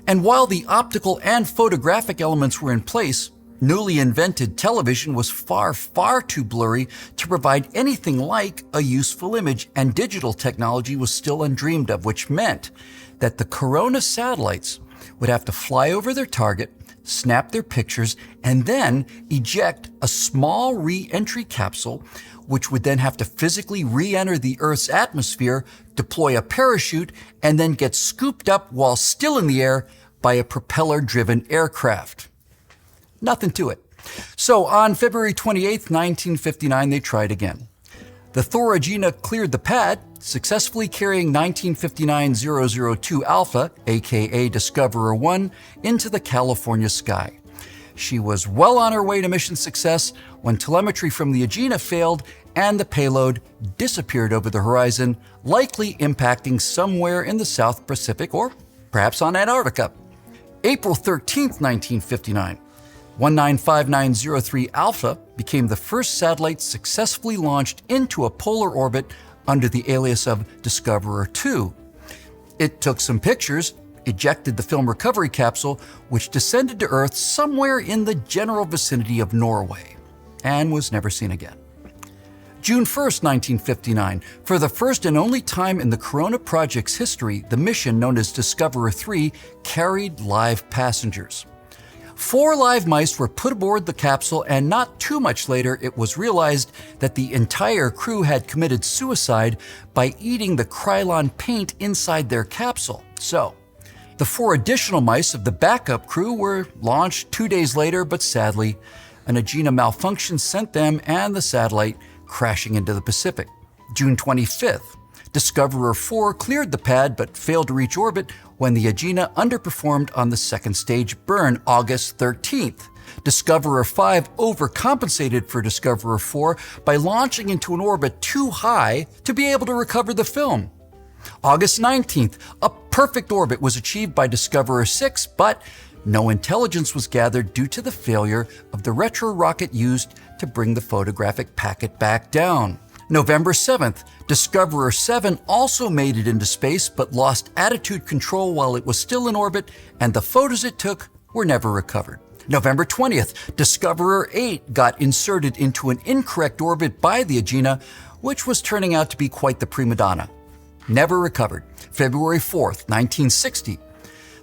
And while the optical and photographic elements were in place, newly invented television was far, far too blurry to provide anything like a useful image, and digital technology was still undreamed of, which meant that the Corona satellites would have to fly over their target, snap their pictures, and then eject a small re-entry capsule, which would then have to physically re-enter the Earth's atmosphere, deploy a parachute, and then get scooped up while still in the air by a propeller-driven aircraft. Nothing to it. So on February 28, 1959, they tried again. The Thor Agena cleared the pad, successfully carrying 1959-002 Alpha, aka Discoverer 1, into the California sky. She was well on her way to mission success when telemetry from the Agena failed and the payload disappeared over the horizon, likely impacting somewhere in the South Pacific or perhaps on Antarctica. April 13, 1959. 195903 Alpha became the first satellite successfully launched into a polar orbit under the alias of Discoverer 2. It took some pictures, ejected the film recovery capsule, which descended to Earth somewhere in the general vicinity of Norway, and was never seen again. June 1st, 1959, for the first and only time in the Corona project's history, the mission known as Discoverer 3 carried live passengers. 4 live mice were put aboard the capsule, and not too much later, it was realized that the entire crew had committed suicide by eating the Krylon paint inside their capsule. So, the 4 additional mice of the backup crew were launched 2 days later, but sadly, an Agena malfunction sent them and the satellite crashing into the Pacific. June 25th, Discoverer 4 cleared the pad but failed to reach orbit when the Agena underperformed on the second stage burn. August 13th, Discoverer 5 overcompensated for Discoverer 4 by launching into an orbit too high to be able to recover the film. August 19th, a perfect orbit was achieved by Discoverer 6, but no intelligence was gathered due to the failure of the retro rocket used to bring the photographic packet back down. November 7th, Discoverer 7 also made it into space but lost attitude control while it was still in orbit, and the photos it took were never recovered. November 20th, Discoverer 8 got inserted into an incorrect orbit by the Agena, which was turning out to be quite the prima donna. Never recovered. February 4th, 1960.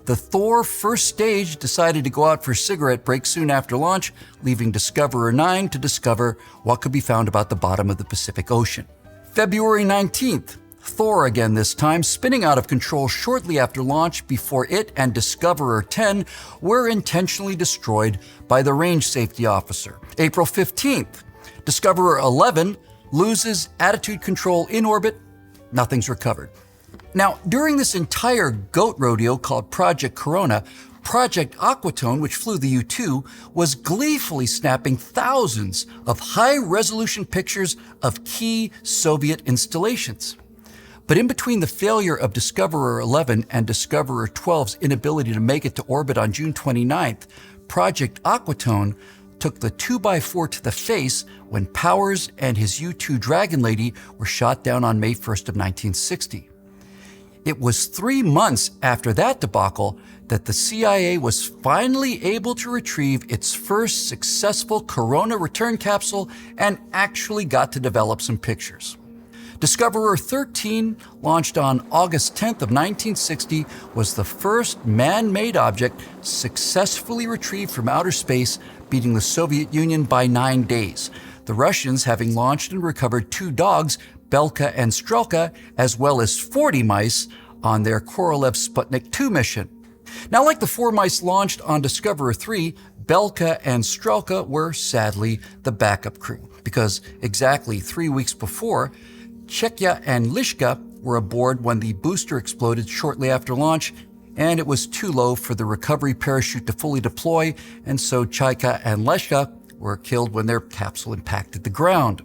The Thor first stage decided to go out for a cigarette break soon after launch, leaving Discoverer 9 to discover what could be found about the bottom of the Pacific Ocean. February 19th, Thor again this time, spinning out of control shortly after launch before it and Discoverer 10 were intentionally destroyed by the range safety officer. April 15th, Discoverer 11 loses attitude control in orbit. Nothing's recovered. Now, during this entire goat rodeo called Project Corona, Project Aquatone, which flew the U-2, was gleefully snapping thousands of high-resolution pictures of key Soviet installations. But in between the failure of Discoverer 11 and Discoverer 12's inability to make it to orbit on June 29th, Project Aquatone took the 2x4 to the face when Powers and his U-2 Dragon Lady were shot down on May 1st of 1960. It was 3 months after that debacle that the CIA was finally able to retrieve its first successful Corona return capsule and actually got to develop some pictures. Discoverer 13, launched on August 10th of 1960, was the first man-made object successfully retrieved from outer space, beating the Soviet Union by 9 days. The Russians having launched and recovered 2 dogs, Belka and Strelka, as well as 40 mice on their Korolev Sputnik 2 mission. Now, like the 4 mice launched on Discoverer 3, Belka and Strelka were sadly the backup crew, because exactly 3 weeks before, Chekya and Lishka were aboard when the booster exploded shortly after launch, and it was too low for the recovery parachute to fully deploy, and so Chekya and Lishka were killed when their capsule impacted the ground.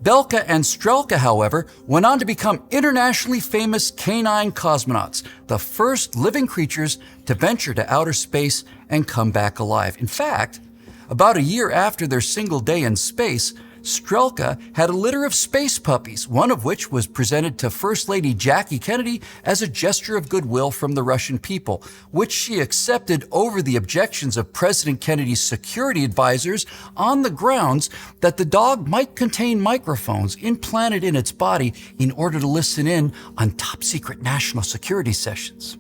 Belka and Strelka, however, went on to become internationally famous canine cosmonauts, the first living creatures to venture to outer space and come back alive. In fact, about a year after their single day in space, Strelka had a litter of space puppies, one of which was presented to First Lady Jackie Kennedy as a gesture of goodwill from the Russian people, which she accepted over the objections of President Kennedy's security advisors on the grounds that the dog might contain microphones implanted in its body in order to listen in on top-secret national security sessions.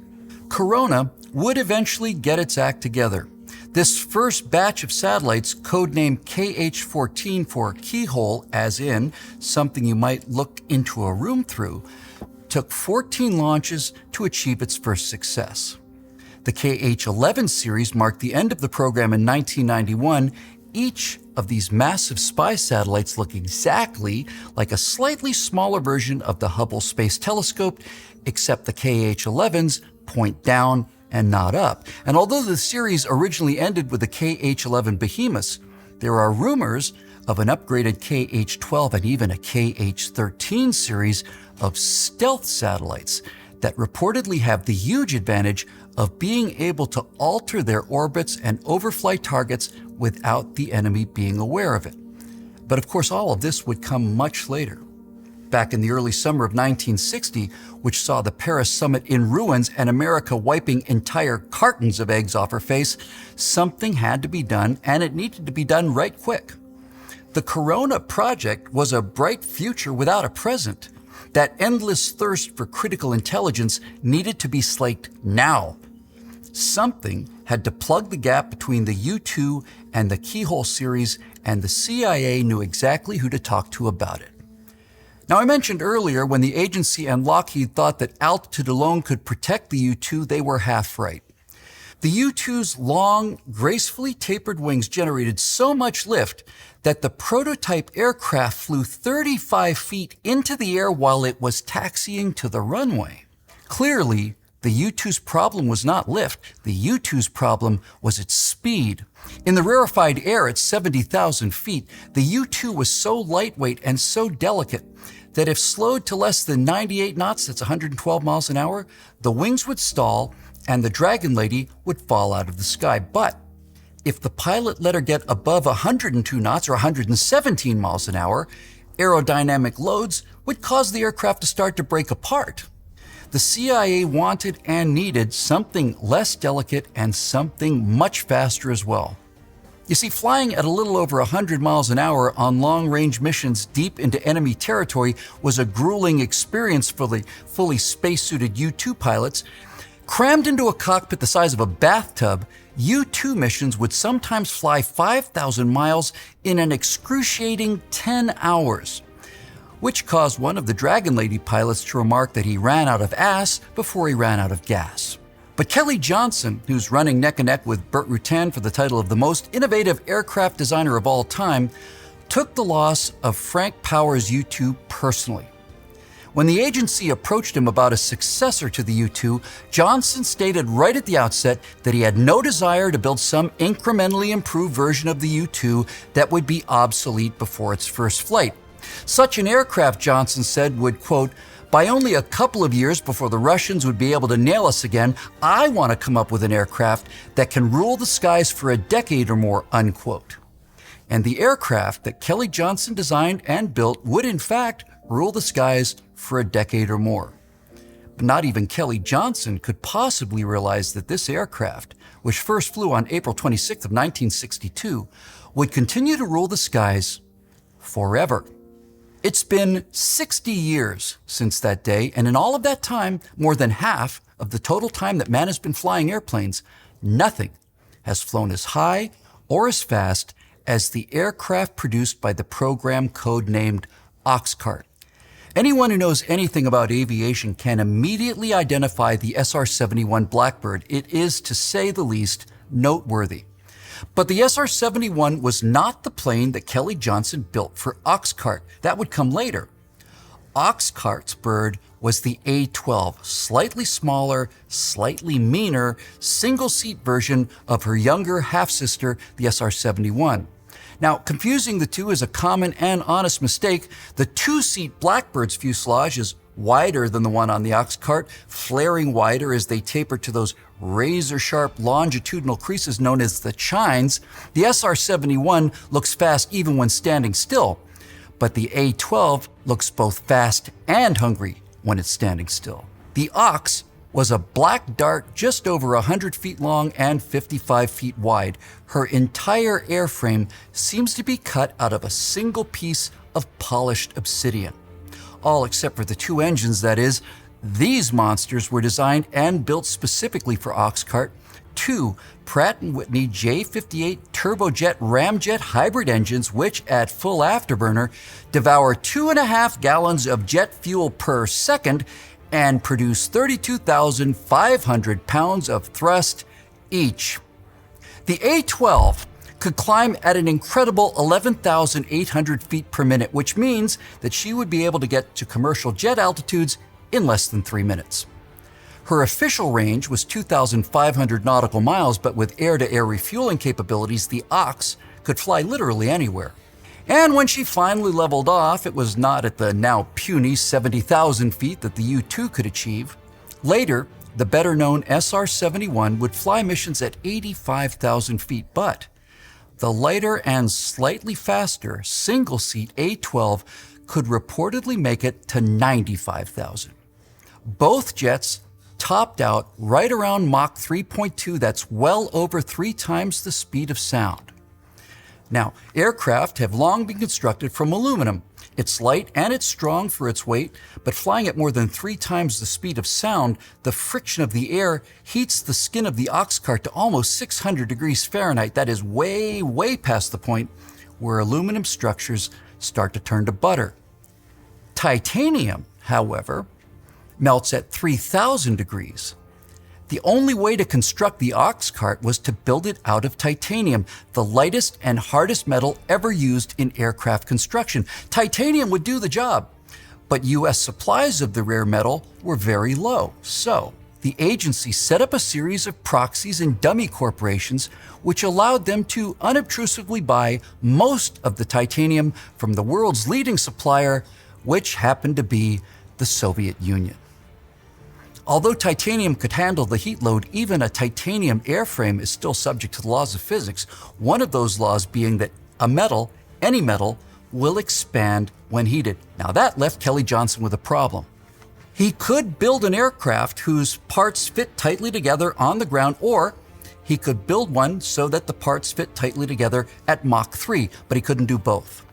Corona would eventually get its act together. This first batch of satellites, codenamed KH-14 for keyhole, as in something you might look into a room through, took 14 launches to achieve its first success. The KH-11 series marked the end of the program in 1991. Each of these massive spy satellites look exactly like a slightly smaller version of the Hubble Space Telescope, except the KH-11s point down and not up. And although the series originally ended with the KH-11 behemoths, there are rumors of an upgraded KH-12 and even a KH-13 series of stealth satellites that reportedly have the huge advantage of being able to alter their orbits and overfly targets without the enemy being aware of it. But of course, all of this would come much later. Back in the early summer of 1960, which saw the Paris summit in ruins and America wiping entire cartons of eggs off her face, something had to be done, and it needed to be done right quick. The Corona project was a bright future without a present. That endless thirst for critical intelligence needed to be slaked now. Something had to plug the gap between the U-2 and the Keyhole series, and the CIA knew exactly who to talk to about it. Now, I mentioned earlier when the agency and Lockheed thought that altitude alone could protect the U-2, they were half right. The U-2's long, gracefully tapered wings generated so much lift that the prototype aircraft flew 35 feet into the air while it was taxiing to the runway. Clearly, the U-2's problem was not lift. The U-2's problem was its speed. In the rarefied air at 70,000 feet, the U-2 was so lightweight and so delicate that if slowed to less than 98 knots, that's 112 miles an hour, the wings would stall and the Dragon Lady would fall out of the sky. But if the pilot let her get above 102 knots or 117 miles an hour, aerodynamic loads would cause the aircraft to start to break apart. The CIA wanted and needed something less delicate and something much faster as well. You see, flying at a little over 100 miles an hour on long-range missions deep into enemy territory was a grueling experience for the fully spacesuited U-2 pilots. Crammed into a cockpit the size of a bathtub, U-2 missions would sometimes fly 5,000 miles in an excruciating 10 hours, which caused one of the Dragon Lady pilots to remark that he ran out of ass before he ran out of gas. But Kelly Johnson, who's running neck and neck with Burt Rutan for the title of the most innovative aircraft designer of all time, took the loss of Frank Powers' U-2 personally. When the agency approached him about a successor to the U-2, Johnson stated right at the outset that he had no desire to build some incrementally improved version of the U-2 that would be obsolete before its first flight. Such an aircraft, Johnson said, would, quote, "By only a couple of years before the Russians would be able to nail us again, I want to come up with an aircraft that can rule the skies for a decade or more," unquote. And the aircraft that Kelly Johnson designed and built would in fact rule the skies for a decade or more. But not even Kelly Johnson could possibly realize that this aircraft, which first flew on April 26th of 1962, would continue to rule the skies forever. It's been 60 years since that day, and in all of that time, more than half of the total time that man has been flying airplanes, nothing has flown as high or as fast as the aircraft produced by the program codenamed Oxcart. Anyone who knows anything about aviation can immediately identify the SR-71 Blackbird. It is, to say the least, noteworthy. But the SR-71 was not the plane that Kelly Johnson built for Oxcart. That would come later. Oxcart's bird was the A-12, slightly smaller, slightly meaner, single-seat version of her younger half-sister, the SR-71. Now, confusing the two is a common and honest mistake. The two-seat Blackbird's fuselage is wider than the one on the Oxcart, flaring wider as they taper to those razor-sharp longitudinal creases known as the chines. The SR-71 looks fast even when standing still, but the A-12 looks both fast and hungry when it's standing still. The Ox was a black dart just over 100 feet long and 55 feet wide. Her entire airframe seems to be cut out of a single piece of polished obsidian. All except for the two engines, that is. These monsters were designed and built specifically for Oxcart. Two Pratt & Whitney J58 turbojet ramjet hybrid engines, which at full afterburner devour 2.5 gallons of jet fuel per second and produce 32,500 pounds of thrust each. The A-12 could climb at an incredible 11,800 feet per minute, which means that she would be able to get to commercial jet altitudes in less than 3 minutes. Her official range was 2,500 nautical miles, but with air-to-air refueling capabilities, the Ox could fly literally anywhere. And when she finally leveled off, it was not at the now puny 70,000 feet that the U-2 could achieve. Later, the better-known SR-71 would fly missions at 85,000 feet, but the lighter and slightly faster single-seat A-12 could reportedly make it to 95,000. Both jets topped out right around Mach 3.2. That's well over 3 times the speed of sound. Now, aircraft have long been constructed from aluminum. It's light and it's strong for its weight, but flying at more than 3 times the speed of sound, the friction of the air heats the skin of the Oxcart to almost 600 degrees Fahrenheit. That is way, way past the point where aluminum structures start to turn to butter. Titanium, however, melts at 3,000 degrees. The only way to construct the Oxcart was to build it out of titanium, the lightest and hardest metal ever used in aircraft construction. Titanium would do the job, but U.S. supplies of the rare metal were very low. So the agency set up a series of proxies and dummy corporations which allowed them to unobtrusively buy most of the titanium from the world's leading supplier, which happened to be the Soviet Union. Although titanium could handle the heat load, even a titanium airframe is still subject to the laws of physics, one of those laws being that a metal, any metal, will expand when heated. Now that left Kelly Johnson with a problem. He could build an aircraft whose parts fit tightly together on the ground, or he could build one so that the parts fit tightly together at Mach 3, but he couldn't do both.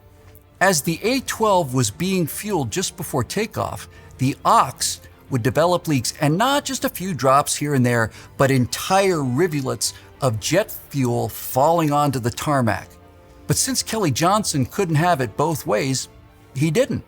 As the A-12 was being fueled just before takeoff, the Ox would develop leaks, and not just a few drops here and there, but entire rivulets of jet fuel falling onto the tarmac. But since Kelly Johnson couldn't have it both ways, he didn't.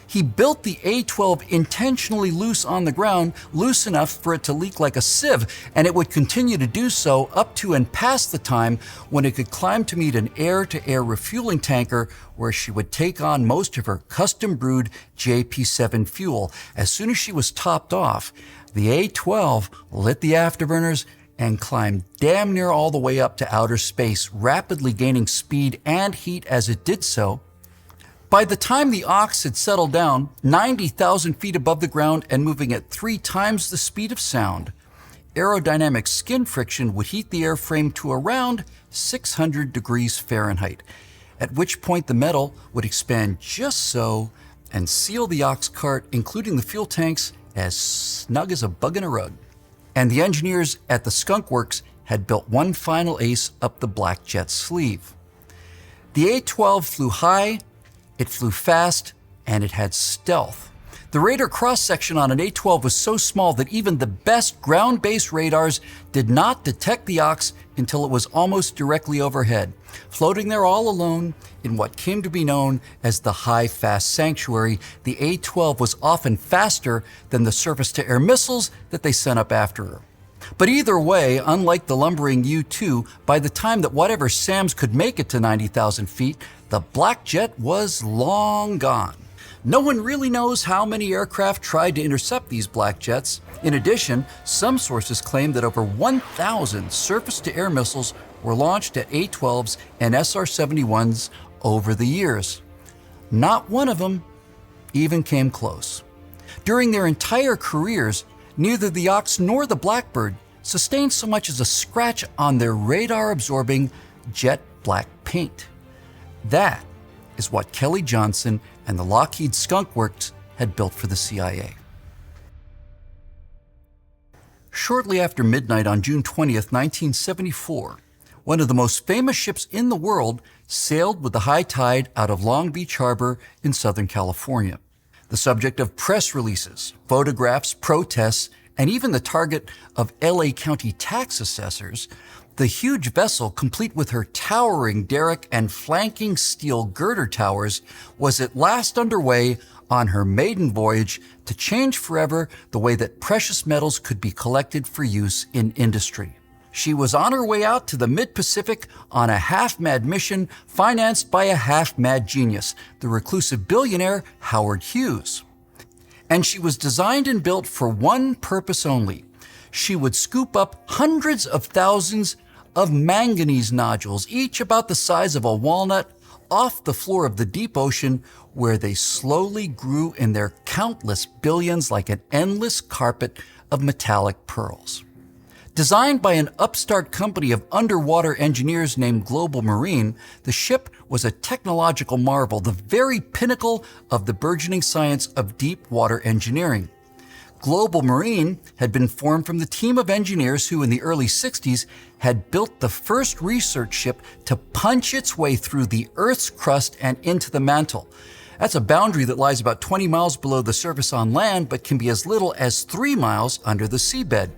He built the A-12 intentionally loose on the ground, loose enough for it to leak like a sieve, and it would continue to do so up to and past the time when it could climb to meet an air-to-air refueling tanker where she would take on most of her custom-brewed JP7 fuel. As soon as she was topped off, the A-12 lit the afterburners and climbed damn near all the way up to outer space, rapidly gaining speed and heat as it did so. By the time the Ox had settled down 90,000 feet above the ground and moving at 3 times the speed of sound, aerodynamic skin friction would heat the airframe to around 600 degrees Fahrenheit. at which point the metal would expand just so and seal the ox cart, including the fuel tanks, as snug as a bug in a rug. And the engineers at the Skunk Works had built one final ace up the Black Jet's sleeve. The A-12 flew high, it flew fast, and it had stealth. The radar cross-section on an A-12 was so small that even the best ground-based radars did not detect the ox until it was almost directly overhead, floating there all alone in what came to be known as the high-fast sanctuary. The A-12 was often faster than the surface-to-air missiles that they sent up after her. But either way, unlike the lumbering U-2, by the time that whatever SAMs could make it to 90,000 feet, the Black Jet was long gone. No one really knows how many aircraft tried to intercept these Black Jets. In addition, some sources claim that over 1,000 surface-to-air missiles were launched at A-12s and SR-71s over the years. Not one of them even came close. During their entire careers, neither the Ox nor the Blackbird sustained so much as a scratch on their radar-absorbing jet black paint. That is what Kelly Johnson and the Lockheed Skunk Works had built for the CIA. Shortly after midnight on June 20th, 1974, one of the most famous ships in the world sailed with the high tide out of Long Beach Harbor in Southern California. The subject of press releases, photographs, protests, and even the target of LA County tax assessors, the huge vessel, complete with her towering derrick and flanking steel girder towers, was at last underway on her maiden voyage to change forever the way that precious metals could be collected for use in industry. She was on her way out to the mid-Pacific on a half-mad mission financed by a half-mad genius, the reclusive billionaire Howard Hughes. And she was designed and built for one purpose only. She would scoop up hundreds of thousands of manganese nodules, each about the size of a walnut, off the floor of the deep ocean, where they slowly grew in their countless billions like an endless carpet of metallic pearls. Designed by an upstart company of underwater engineers named Global Marine, the ship was a technological marvel, the very pinnacle of the burgeoning science of deep water engineering. Global Marine had been formed from the team of engineers who, in the early 60s, had built the first research ship to punch its way through the Earth's crust and into the mantle. That's a boundary that lies about 20 miles below the surface on land, but can be as little as 3 miles under the seabed.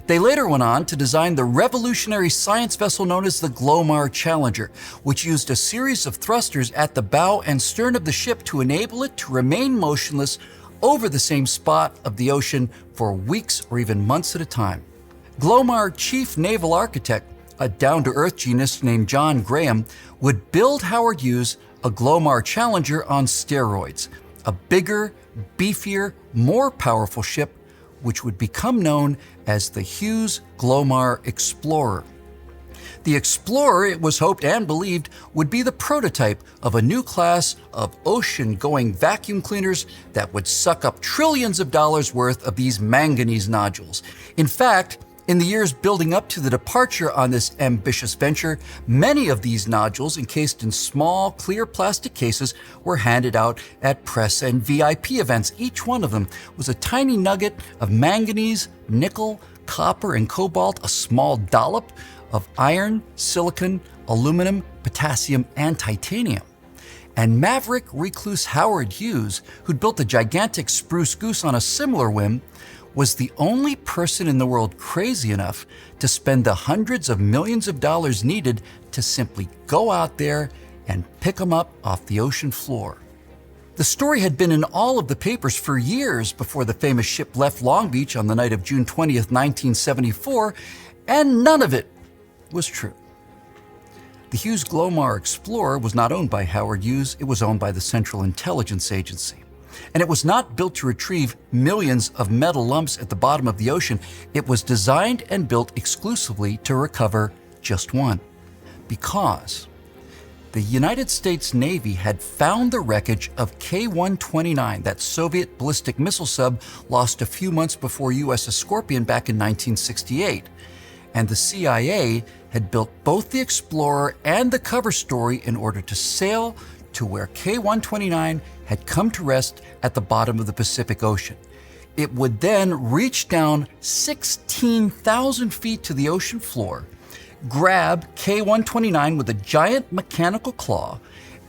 They later went on to design the revolutionary science vessel known as the Glomar Challenger, which used a series of thrusters at the bow and stern of the ship to enable it to remain motionless over the same spot of the ocean for weeks or even months at a time. Glomar chief naval architect, a down-to-earth genius named John Graham, would build Howard Hughes a Glomar Challenger on steroids, a bigger, beefier, more powerful ship which would become known as the Hughes Glomar Explorer. The Explorer, it was hoped and believed, would be the prototype of a new class of ocean-going vacuum cleaners that would suck up trillions of dollars worth of these manganese nodules. In fact, in the years building up to the departure on this ambitious venture, many of these nodules, encased in small, clear plastic cases, were handed out at press and VIP events. Each one of them was a tiny nugget of manganese, nickel, copper, and cobalt, a small dollop of iron, silicon, aluminum, potassium, and titanium. And maverick recluse Howard Hughes, who'd built a gigantic spruce goose on a similar whim, was the only person in the world crazy enough to spend the hundreds of millions of dollars needed to simply go out there and pick them up off the ocean floor. The story had been in all of the papers for years before the famous ship left Long Beach on the night of June 20th, 1974, and none of it was true. The Hughes Glomar Explorer was not owned by Howard Hughes, it was owned by the Central Intelligence Agency. And it was not built to retrieve millions of metal lumps at the bottom of the ocean. It was designed and built exclusively to recover just one. Because the United States Navy had found the wreckage of K-129, that Soviet ballistic missile sub lost a few months before USS Scorpion back in 1968. and the CIA had built both the Explorer and the cover story in order to sail to where K-129 had come to rest at the bottom of the Pacific Ocean. It would then reach down 16,000 feet to the ocean floor, grab K-129 with a giant mechanical claw,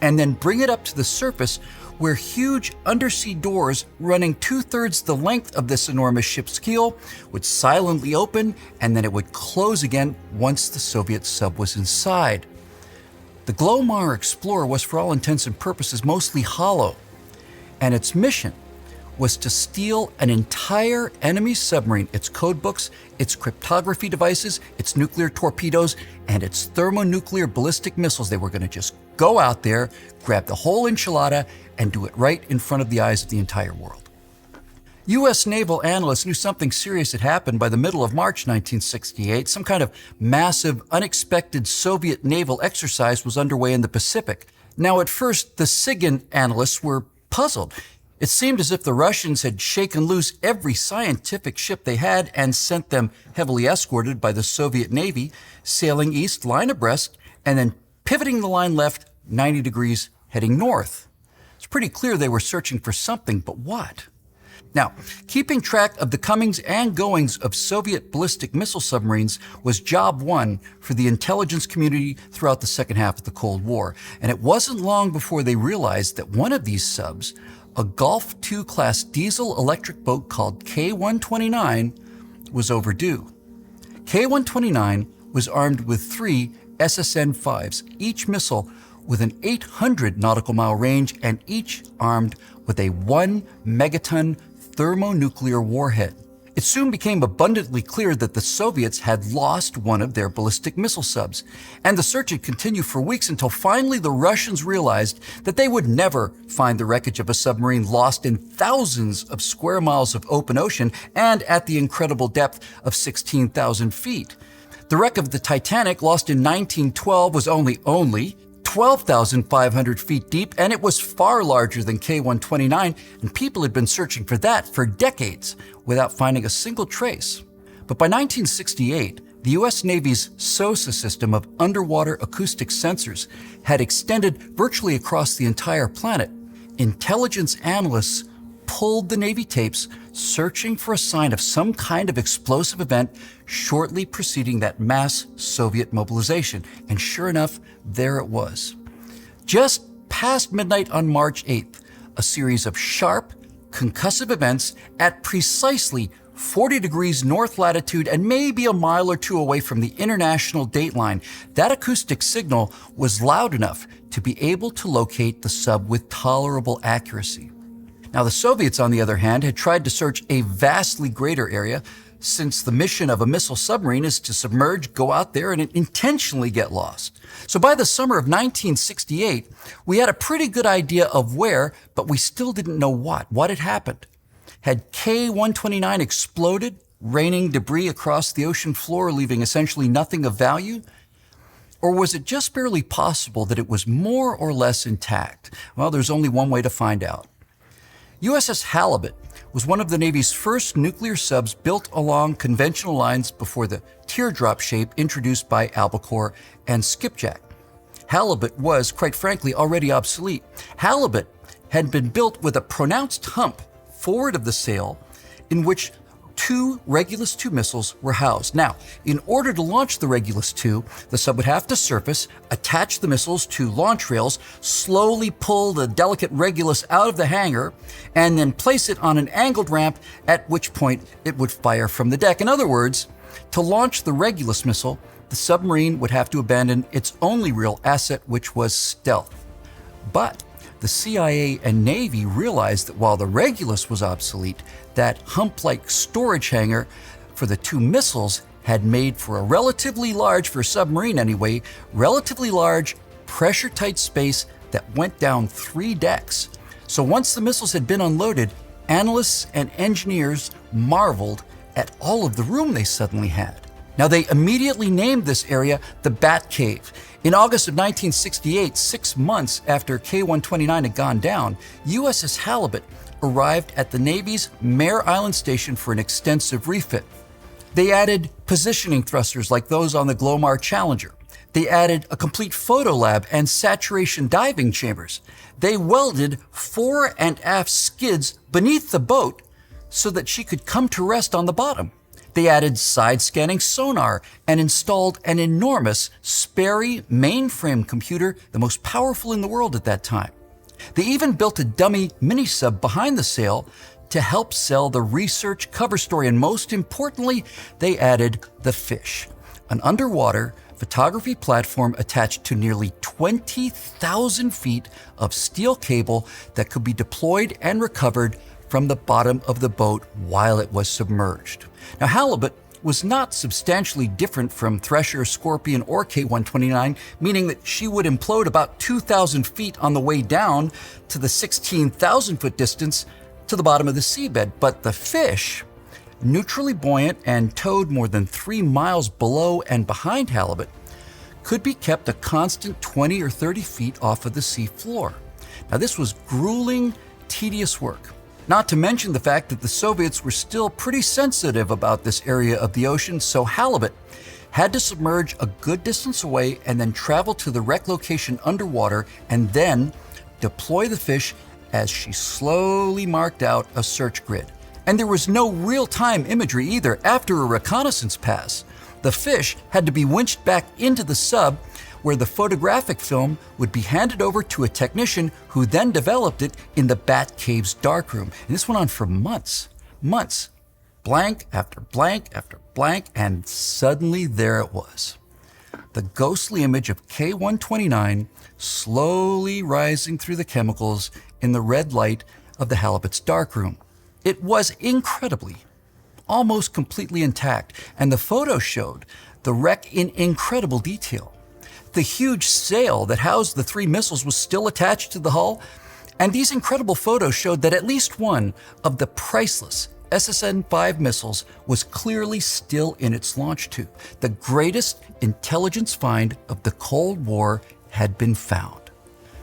and then bring it up to the surface where huge undersea doors running 2/3 the length of this enormous ship's keel would silently open, and then it would close again once the Soviet sub was inside. The Glomar Explorer was, for all intents and purposes, mostly hollow, and its mission was to steal an entire enemy submarine, its codebooks, its cryptography devices, its nuclear torpedoes, and its thermonuclear ballistic missiles. They were going to just go out there, grab the whole enchilada, and do it right in front of the eyes of the entire world. U.S. naval analysts knew something serious had happened by the middle of March 1968. Some kind of massive, unexpected Soviet naval exercise was underway in the Pacific. Now, at first, the SIGINT analysts were puzzled. It seemed as if the Russians had shaken loose every scientific ship they had and sent them heavily escorted by the Soviet Navy, sailing east, line abreast, and then pivoting the line left 90 degrees, heading north. It's pretty clear they were searching for something, but what? Now, keeping track of the comings and goings of Soviet ballistic missile submarines was job one for the intelligence community throughout the second half of the Cold War. And it wasn't long before they realized that one of these subs, a Gulf II class diesel electric boat called K-129, was overdue. K-129 was armed with 3 SSN-5s, each missile with an 800 nautical mile range and each armed with a 1 megaton thermonuclear warhead. It soon became abundantly clear that the Soviets had lost one of their ballistic missile subs, and the search would continue for weeks until finally the Russians realized that they would never find the wreckage of a submarine lost in thousands of square miles of open ocean and at the incredible depth of 16,000 feet. The wreck of the Titanic, lost in 1912, was only 12,500 feet deep, and it was far larger than K-129, and people had been searching for that for decades without finding a single trace. But by 1968, the U.S. Navy's SOSA system of underwater acoustic sensors had extended virtually across the entire planet. Intelligence analysts pulled the Navy tapes, searching for a sign of some kind of explosive event shortly preceding that mass Soviet mobilization. And sure enough, there it was. Just past midnight on March 8th, a series of sharp, concussive events at precisely 40 degrees north latitude and maybe a mile or two away from the international dateline. That acoustic signal was loud enough to be able to locate the sub with tolerable accuracy. Now, the Soviets, on the other hand, had tried to search a vastly greater area, since the mission of a missile submarine is to submerge, go out there, and intentionally get lost. So by the summer of 1968, we had a pretty good idea of where, but we still didn't know what had happened. Had K-129 exploded, raining debris across the ocean floor, leaving essentially nothing of value? Or was it just barely possible that it was more or less intact? Well, there's only one way to find out. USS Halibut was one of the Navy's first nuclear subs built along conventional lines before the teardrop shape introduced by Albacore and Skipjack. Halibut was, quite frankly, already obsolete. Halibut had been built with a pronounced hump forward of the sail in which 2 Regulus II missiles were housed. Now, in order to launch the Regulus II, the sub would have to surface, attach the missiles to launch rails, slowly pull the delicate Regulus out of the hangar, and then place it on an angled ramp, at which point it would fire from the deck. In other words, to launch the Regulus missile, the submarine would have to abandon its only real asset, which was stealth. But the CIA and Navy realized that while the Regulus was obsolete, that hump-like storage hangar for the 2 missiles had made for a relatively large, for a submarine anyway, relatively large, pressure-tight space that went down 3 decks. So once the missiles had been unloaded, analysts and engineers marveled at all of the room they suddenly had. Now, they immediately named this area the Bat Cave. In August of 1968, 6 months after K-129 had gone down, USS Halibut arrived at the Navy's Mare Island Station for an extensive refit. They added positioning thrusters like those on the Glomar Challenger. They added a complete photo lab and saturation diving chambers. They welded fore and aft skids beneath the boat so that she could come to rest on the bottom. They added side-scanning sonar and installed an enormous Sperry mainframe computer, the most powerful in the world at that time. They even built a dummy mini-sub behind the sail to help sell the research cover story, and most importantly, they added the Fish, an underwater photography platform attached to nearly 20,000 feet of steel cable that could be deployed and recovered from the bottom of the boat while it was submerged. Now, halibut was not substantially different from thresher, scorpion, or K-129, meaning that she would implode about 2,000 feet on the way down to the 16,000-foot distance to the bottom of the seabed. But the Fish, neutrally buoyant and towed more than 3 miles below and behind halibut, could be kept a constant 20 or 30 feet off of the sea floor. Now, this was grueling, tedious work. Not to mention the fact that the Soviets were still pretty sensitive about this area of the ocean, so halibut had to submerge a good distance away and then travel to the wreck location underwater and then deploy the Fish as she slowly marked out a search grid. And there was no real-time imagery either. After a reconnaissance pass, the Fish had to be winched back into the sub, where the photographic film would be handed over to a technician who then developed it in the Bat Cave's darkroom. And this went on for months, blank after blank after blank, and suddenly there it was. The ghostly image of K-129 slowly rising through the chemicals in the red light of the halibut's darkroom. It was incredibly, almost completely intact, and the photo showed the wreck in incredible detail. The huge sail that housed the 3 missiles was still attached to the hull, and these incredible photos showed that at least one of the priceless SSN-5 missiles was clearly still in its launch tube. The greatest intelligence find of the Cold War had been found.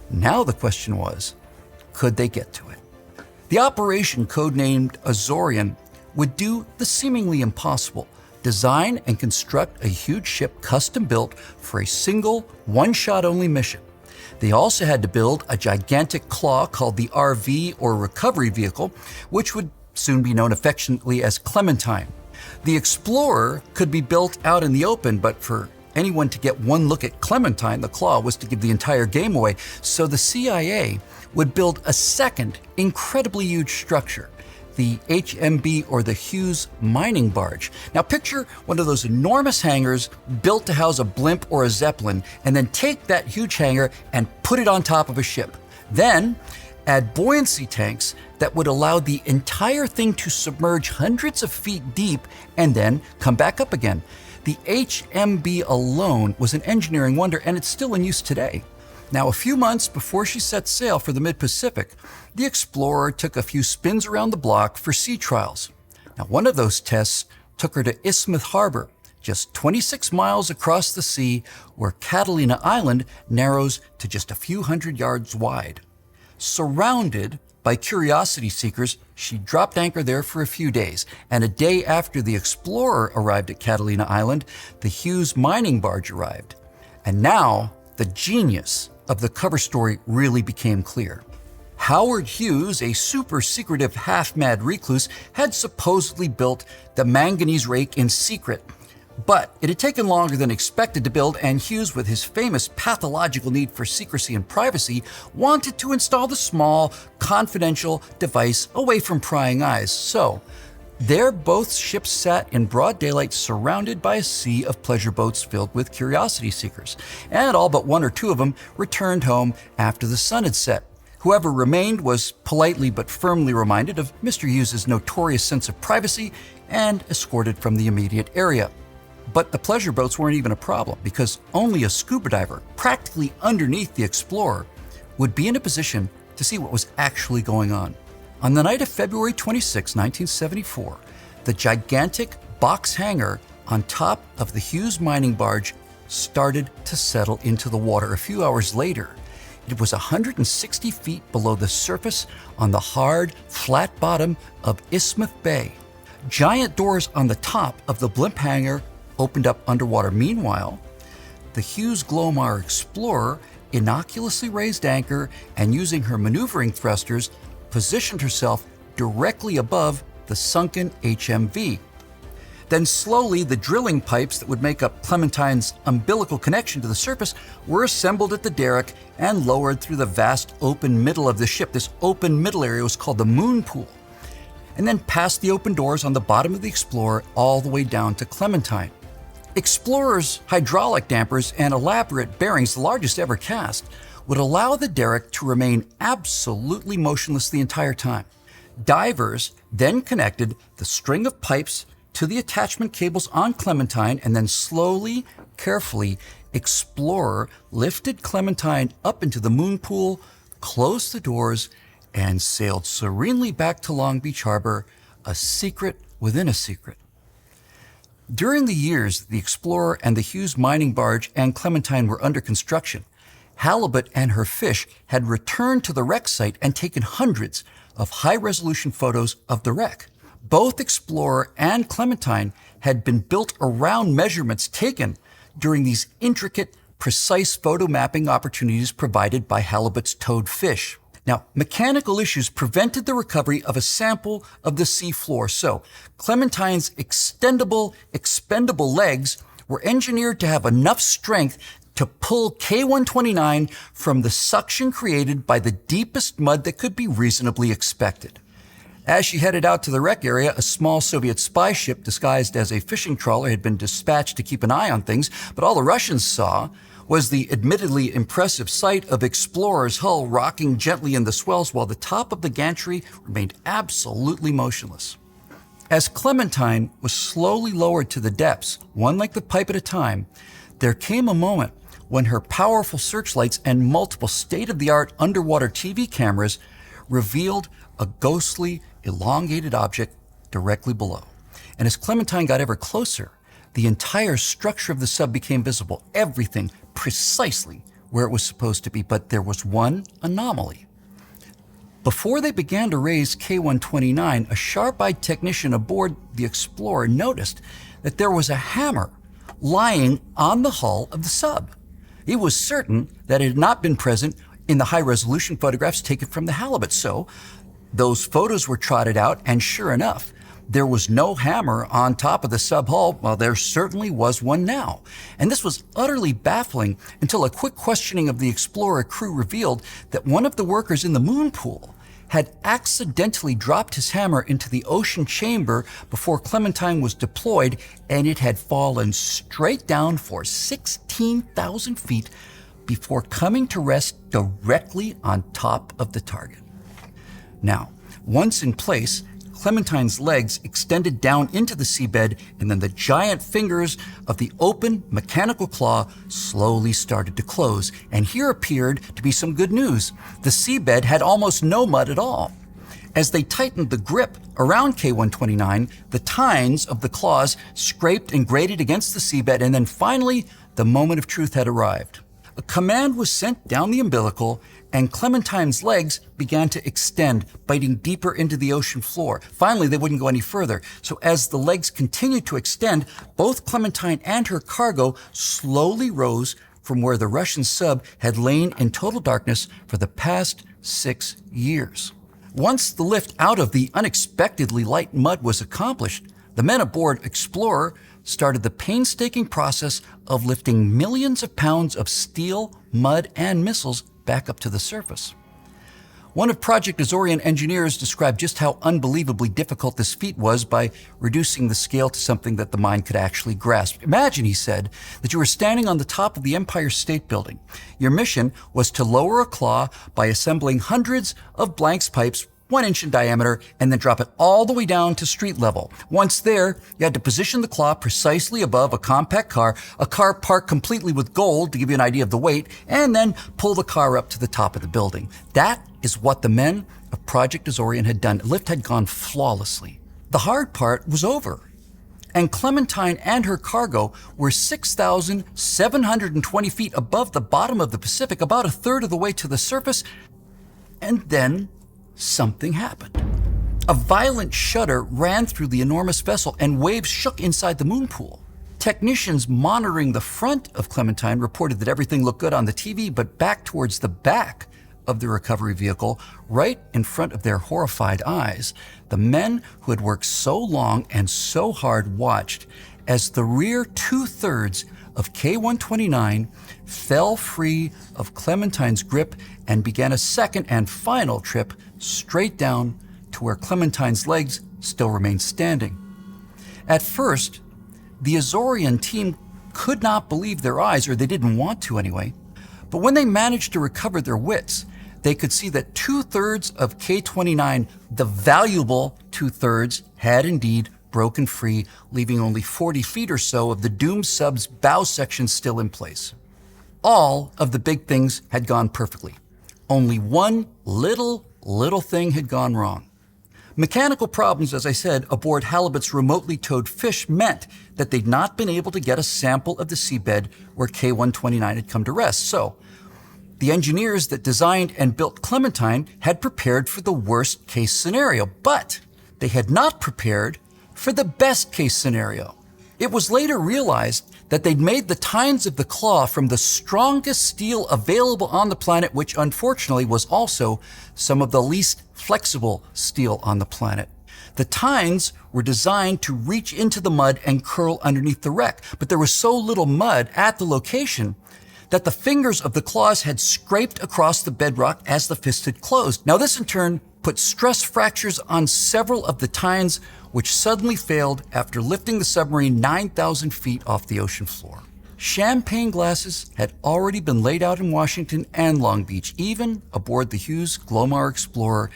Now the question was, could they get to it? The operation, codenamed Azorian, would do the seemingly impossible: design and construct a huge ship custom-built for a single, one-shot-only mission. They also had to build a gigantic claw called the RV, or recovery vehicle, which would soon be known affectionately as Clementine. The Explorer could be built out in the open, but for anyone to get one look at Clementine, the claw, was to give the entire game away. So the CIA would build a second, incredibly huge structure, the HMB, or the Hughes mining barge. Now picture one of those enormous hangars built to house a blimp or a Zeppelin, and then take that huge hangar and put it on top of a ship. Then add buoyancy tanks that would allow the entire thing to submerge hundreds of feet deep and then come back up again. The HMB alone was an engineering wonder, and it's still in use today. Now, a few months before she set sail for the mid-Pacific, the Explorer took a few spins around the block for sea trials. Now, one of those tests took her to Isthmus Harbor, just 26 miles across the sea, where Catalina Island narrows to just a few hundred yards wide. Surrounded by curiosity seekers, she dropped anchor there for a few days, and a day after the Explorer arrived at Catalina Island, the Hughes mining barge arrived. And now, the genius of the cover story really became clear. Howard Hughes, a super secretive half-mad recluse, had supposedly built the manganese rake in secret. But it had taken longer than expected to build, and Hughes, with his famous pathological need for secrecy and privacy, wanted to install the small, confidential device away from prying eyes. So, there both ships sat in broad daylight, surrounded by a sea of pleasure boats filled with curiosity seekers. And all but 1 or 2 of them returned home after the sun had set. Whoever remained was politely but firmly reminded of Mr. Hughes' notorious sense of privacy and escorted from the immediate area. But the pleasure boats weren't even a problem, because only a scuba diver, practically underneath the Explorer, would be in a position to see what was actually going on. On the night of February 26, 1974, the gigantic box hangar on top of the Hughes mining barge started to settle into the water. A few hours later, it was 160 feet below the surface on the hard, flat bottom of Isthmus Bay. Giant doors on the top of the blimp hangar opened up underwater. Meanwhile, the Hughes Glomar Explorer innocuously raised anchor and, using her maneuvering thrusters, positioned herself directly above the sunken HMV. Then slowly, the drilling pipes that would make up Clementine's umbilical connection to the surface were assembled at the derrick and lowered through the vast open middle of the ship. This open middle area was called the moon pool, and then past the open doors on the bottom of the Explorer all the way down to Clementine. Explorer's hydraulic dampers and elaborate bearings, the largest ever cast, would allow the derrick to remain absolutely motionless the entire time. Divers then connected the string of pipes to the attachment cables on Clementine, and then slowly, carefully, Explorer lifted Clementine up into the moon pool, closed the doors, and sailed serenely back to Long Beach Harbor, a secret within a secret. During the years the Explorer and the Hughes mining barge and Clementine were under construction, Halibut and her fish had returned to the wreck site and taken hundreds of high-resolution photos of the wreck. Both Explorer and Clementine had been built around measurements taken during these intricate, precise photo mapping opportunities provided by Halibut's towed fish. Now, mechanical issues prevented the recovery of a sample of the sea floor, so Clementine's extendable, expendable legs were engineered to have enough strength to pull K-129 from the suction created by the deepest mud that could be reasonably expected. As she headed out to the wreck area, a small Soviet spy ship disguised as a fishing trawler had been dispatched to keep an eye on things, but all the Russians saw was the admittedly impressive sight of Explorer's hull rocking gently in the swells while the top of the gantry remained absolutely motionless. As Clementine was slowly lowered to the depths, one length of pipe at a time, there came a moment when her powerful searchlights and multiple state-of-the-art underwater TV cameras revealed a ghostly, elongated object directly below. And as Clementine got ever closer, the entire structure of the sub became visible, everything precisely where it was supposed to be. But there was one anomaly. Before they began to raise K-129, a sharp-eyed technician aboard the Explorer noticed that there was a hammer lying on the hull of the sub. He was certain that it had not been present in the high-resolution photographs taken from the Halibut. So those photos were trotted out, and sure enough, there was no hammer on top of the sub hull. Well, there certainly was one now. And this was utterly baffling until a quick questioning of the Explorer crew revealed that one of the workers in the moon pool had accidentally dropped his hammer into the ocean chamber before Clementine was deployed, and it had fallen straight down for 16,000 feet before coming to rest directly on top of the target. Now, once in place, Clementine's legs extended down into the seabed, and then the giant fingers of the open mechanical claw slowly started to close. And here appeared to be some good news. The seabed had almost no mud at all. As they tightened the grip around K-129, the tines of the claws scraped and grated against the seabed, and then finally, the moment of truth had arrived. A command was sent down the umbilical, and Clementine's legs began to extend, biting deeper into the ocean floor. Finally, they wouldn't go any further. So as the legs continued to extend, both Clementine and her cargo slowly rose from where the Russian sub had lain in total darkness for the past 6 years. Once the lift out of the unexpectedly light mud was accomplished, the men aboard Explorer started the painstaking process of lifting millions of pounds of steel, mud, and missiles back up to the surface. One of Project Azorian engineers described just how unbelievably difficult this feat was by reducing the scale to something that the mind could actually grasp. Imagine, he said, that you were standing on the top of the Empire State Building. Your mission was to lower a claw by assembling hundreds of blanks pipes 1 inch in diameter, and then drop it all the way down to street level. Once there, you had to position the claw precisely above a compact car, a car parked completely with gold to give you an idea of the weight, and then pull the car up to the top of the building. That is what the men of Project Azorian had done. The lift had gone flawlessly. The hard part was over, and Clementine and her cargo were 6,720 feet above the bottom of the Pacific, about a third of the way to the surface, and then something happened. A violent shudder ran through the enormous vessel, and waves shook inside the moon pool. Technicians monitoring the front of Clementine reported that everything looked good on the TV, but back towards the back of the recovery vehicle, right in front of their horrified eyes, the men who had worked so long and so hard watched as the rear 2/3 of K-129 fell free of Clementine's grip and began a second and final trip straight down to where Clementine's legs still remained standing. At first, the Azorian team could not believe their eyes, or they didn't want to anyway. But when they managed to recover their wits, they could see that 2/3 of K-29, the valuable 2/3, had indeed broken free, leaving only 40 feet or so of the doomed sub's bow section still in place. All of the big things had gone perfectly. Only one little thing had gone wrong. Mechanical problems, as I said, aboard Halibut's remotely towed fish meant that they'd not been able to get a sample of the seabed where K-129 had come to rest. So, the engineers that designed and built Clementine had prepared for the worst case scenario, but they had not prepared for the best case scenario. It was later realized that they'd made the tines of the claw from the strongest steel available on the planet, which unfortunately was also some of the least flexible steel on the planet. The tines were designed to reach into the mud and curl underneath the wreck, but there was so little mud at the location that the fingers of the claws had scraped across the bedrock as the fist had closed. Now this in turn put stress fractures on several of the tines, which suddenly failed after lifting the submarine 9,000 feet off the ocean floor. Champagne glasses had already been laid out in Washington and Long Beach, even aboard the Hughes Glomar Explorer,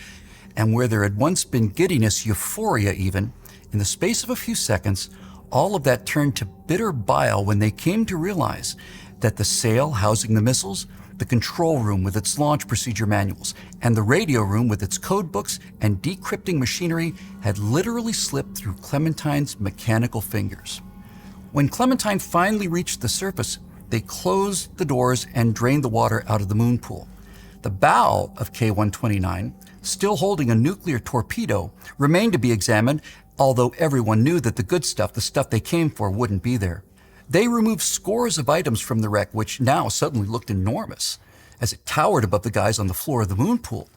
and where there had once been giddiness, euphoria even, in the space of a few seconds, all of that turned to bitter bile when they came to realize that the sail housing the missiles, the control room with its launch procedure manuals, and the radio room with its code books and decrypting machinery had literally slipped through Clementine's mechanical fingers. When Clementine finally reached the surface, they closed the doors and drained the water out of the moon pool. The bow of K-129, still holding a nuclear torpedo, remained to be examined, although everyone knew that the good stuff, the stuff they came for, wouldn't be there. They removed scores of items from the wreck, which now suddenly looked enormous, as it towered above the guys on the floor of the moon pool.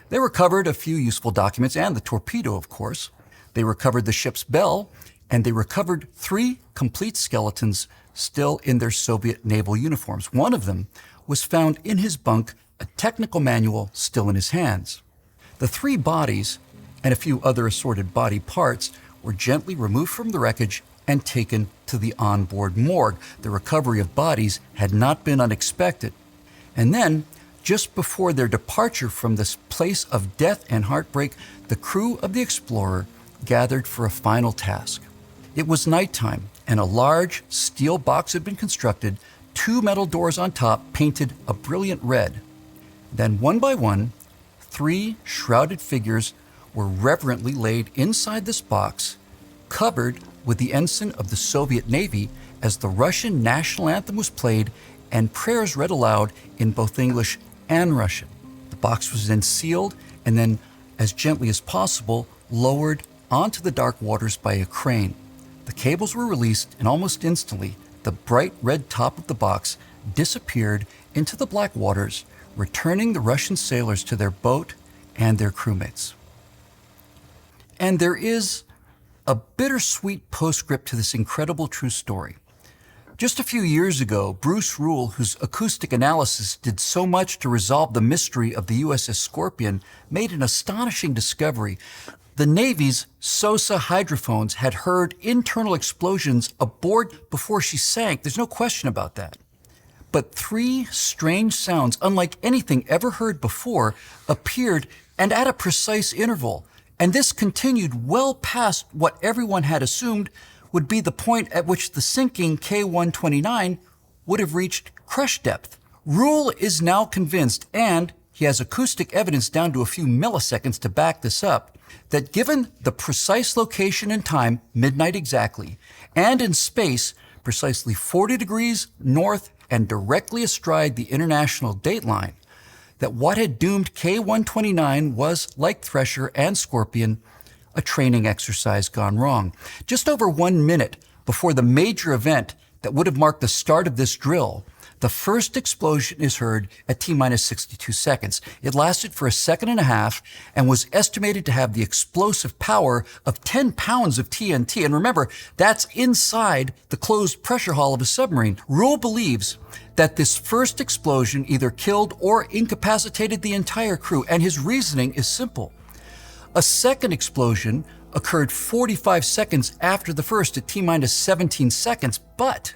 They recovered a few useful documents and the torpedo, of course. They recovered the ship's bell, and they recovered 3 complete skeletons still in their Soviet naval uniforms. One of them was found in his bunk, a technical manual still in his hands. The 3 bodies and a few other assorted body parts were gently removed from the wreckage and taken to the onboard morgue. The recovery of bodies had not been unexpected. And then, just before their departure from this place of death and heartbreak, the crew of the Explorer gathered for a final task. It was nighttime, and a large steel box had been constructed, 2 metal doors on top painted a brilliant red. Then, one by one, 3 shrouded figures were reverently laid inside this box, covered with the ensign of the Soviet Navy as the Russian national anthem was played and prayers read aloud in both English and Russian. The box was then sealed and then, as gently as possible, lowered onto the dark waters by a crane. The cables were released, and almost instantly, the bright red top of the box disappeared into the black waters, returning the Russian sailors to their boat and their crewmates. And there is a bittersweet postscript to this incredible true story. Just a few years ago, Bruce Rule, whose acoustic analysis did so much to resolve the mystery of the USS Scorpion, made an astonishing discovery. The Navy's SOSA hydrophones had heard internal explosions aboard before she sank. There's no question about that. But 3 strange sounds, unlike anything ever heard before, appeared, and at a precise interval. And this continued well past what everyone had assumed would be the point at which the sinking K-129 would have reached crush depth. Rule is now convinced, and he has acoustic evidence down to a few milliseconds to back this up, that given the precise location and time, midnight exactly, and in space, precisely 40 degrees north and directly astride the international dateline, that what had doomed K-129 was, like Thresher and Scorpion, a training exercise gone wrong. Just over 1 minute before the major event that would have marked the start of this drill, the first explosion is heard at T-minus 62 seconds. It lasted for a second and a half and was estimated to have the explosive power of 10 pounds of TNT. And remember, that's inside the closed pressure hull of a submarine. Rule believes that this first explosion either killed or incapacitated the entire crew, and his reasoning is simple. A second explosion occurred 45 seconds after the first at T-minus 17 seconds, but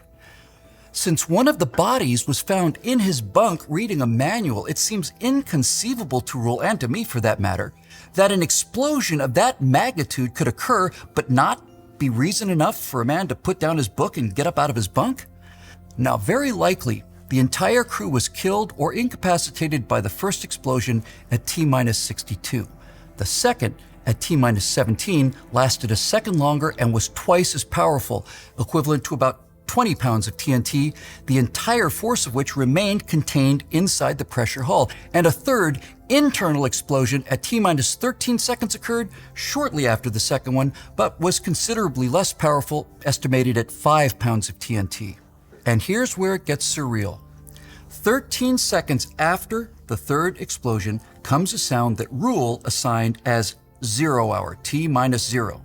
since one of the bodies was found in his bunk reading a manual, it seems inconceivable to Rule, and to me for that matter, that an explosion of that magnitude could occur but not be reason enough for a man to put down his book and get up out of his bunk? Now, very likely, the entire crew was killed or incapacitated by the first explosion at T-minus 62. The second, at T-minus 17, lasted a second longer and was twice as powerful, equivalent to about 20 pounds of TNT, the entire force of which remained contained inside the pressure hull. And a third internal explosion at T-minus 13 seconds occurred shortly after the second one, but was considerably less powerful, estimated at 5 pounds of TNT. And here's where it gets surreal. 13 seconds after the third explosion comes a sound that Rule assigned as 0 hour, T-minus 0.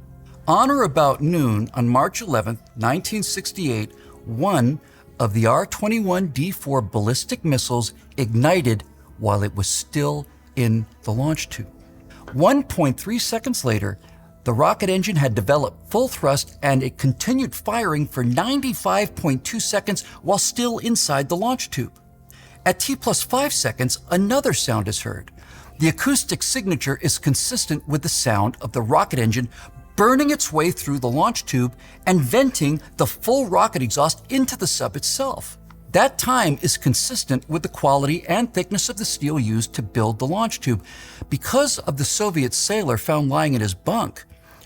On or about noon on March 11, 1968, one of the R-21D4 ballistic missiles ignited while it was still in the launch tube. 1.3 seconds later, the rocket engine had developed full thrust and it continued firing for 95.2 seconds while still inside the launch tube. At T plus 5 seconds, another sound is heard. The acoustic signature is consistent with the sound of the rocket engine burning its way through the launch tube and venting the full rocket exhaust into the sub itself. That time is consistent with the quality and thickness of the steel used to build the launch tube. Because of the Soviet sailor found lying in his bunk,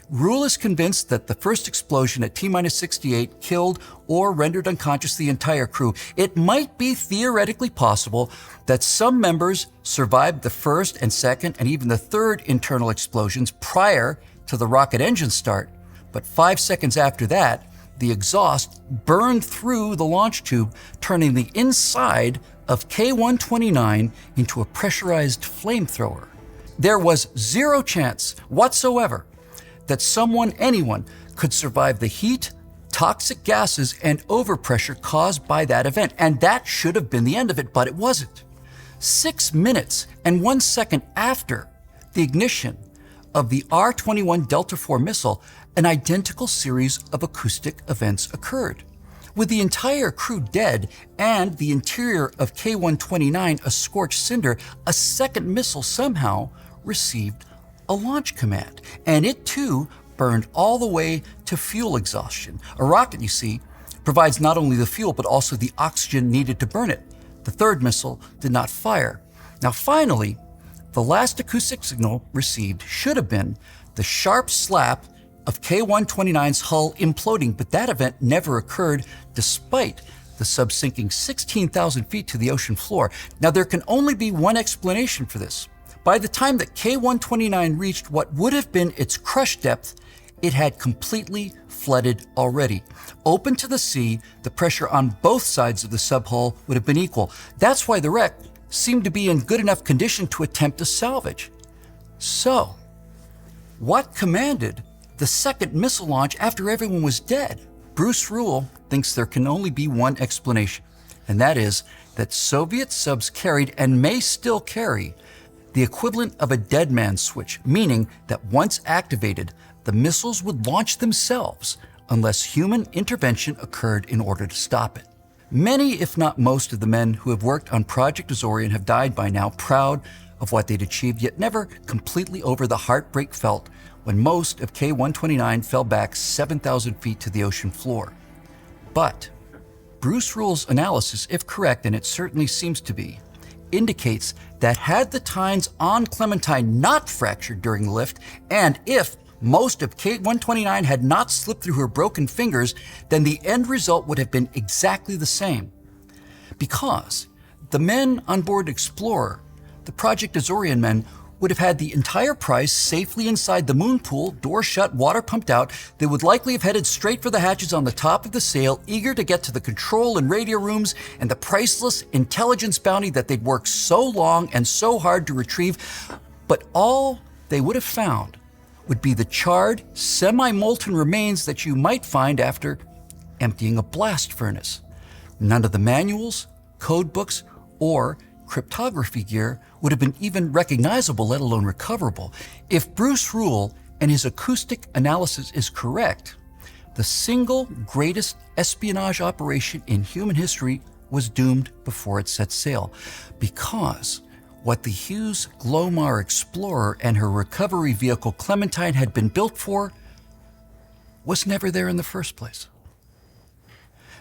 Rule is convinced that the first explosion at T-minus 68 killed or rendered unconscious the entire crew. It might be theoretically possible that some members survived the first and second and even the third internal explosions prior to the rocket engine start, but 5 seconds after that, the exhaust burned through the launch tube, turning the inside of K-129 into a pressurized flamethrower. There was zero chance whatsoever that anyone, could survive the heat, toxic gases, and overpressure caused by that event, and that should have been the end of it, but it wasn't. 6 minutes and 1 second after the ignition of the R-21 Delta IV missile, an identical series of acoustic events occurred. With the entire crew dead and the interior of K-129 a scorched cinder, a second missile somehow received a launch command, and it too burned all the way to fuel exhaustion. A rocket, you see, provides not only the fuel but also the oxygen needed to burn it. The third missile did not fire. Now finally, the last acoustic signal received should have been the sharp slap of K-129's hull imploding, but that event never occurred despite the sub sinking 16,000 feet to the ocean floor. Now there can only be one explanation for this. By the time that K-129 reached what would have been its crush depth, it had completely flooded already. Open to the sea, the pressure on both sides of the subhull would have been equal. That's why the wreck seemed to be in good enough condition to attempt a salvage. So, what commanded the second missile launch after everyone was dead? Bruce Rule thinks there can only be one explanation, and that is that Soviet subs carried, and may still carry, the equivalent of a dead man switch, meaning that once activated, the missiles would launch themselves unless human intervention occurred in order to stop it. Many, if not most, of the men who have worked on Project Azorian have died by now, proud of what they'd achieved, yet never completely over the heartbreak felt when most of K-129 fell back 7,000 feet to the ocean floor. But Bruce Rule's analysis, if correct, and it certainly seems to be, indicates that had the tines on Clementine not fractured during the lift, and if most of K-129 had not slipped through her broken fingers, then the end result would have been exactly the same. Because the men on board Explorer, the Project Azorian men, would have had the entire prize safely inside the moon pool, door shut, water pumped out. They would likely have headed straight for the hatches on the top of the sail, eager to get to the control and radio rooms and the priceless intelligence bounty that they'd worked so long and so hard to retrieve. But all they would have found would be the charred, semi-molten remains that you might find after emptying a blast furnace. None of the manuals, code books, or cryptography gear would have been even recognizable, let alone recoverable. If Bruce Rule and his acoustic analysis is correct, the single greatest espionage operation in human history was doomed before it set sail, because what the Hughes Glomar Explorer and her recovery vehicle Clementine had been built for was never there in the first place.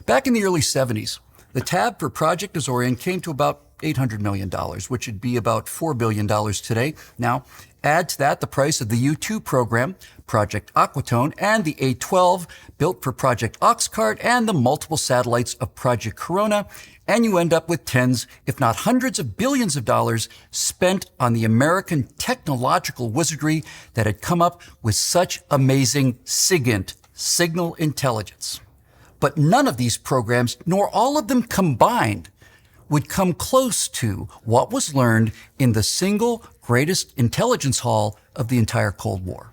Back in the early 70s, the tab for Project Azorian came to about $800 million, which would be about $4 billion today. Now, add to that the price of the U-2 program, Project Aquatone, and the A-12 built for Project Oxcart, and the multiple satellites of Project Corona, and you end up with tens, if not hundreds of billions of dollars spent on the American technological wizardry that had come up with such amazing SIGINT, signal intelligence. But none of these programs, nor all of them combined, would come close to what was learned in the single greatest intelligence haul of the entire Cold War.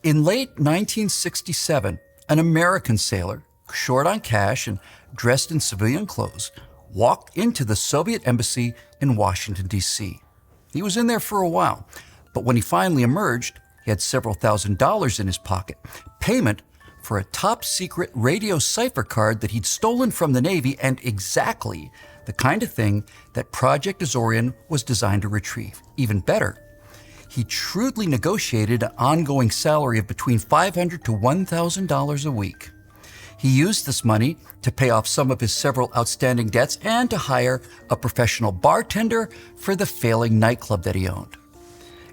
In late 1967, an American sailor, short on cash and dressed in civilian clothes, walked into the Soviet embassy in Washington, D.C. He was in there for a while, but when he finally emerged, he had several $1,000s in his pocket, payment for a top-secret radio cipher card that he'd stolen from the Navy, and exactly the kind of thing that Project Azorian was designed to retrieve. Even better, he shrewdly negotiated an ongoing salary of between $500 to $1,000 a week. He used this money to pay off some of his several outstanding debts and to hire a professional bartender for the failing nightclub that he owned.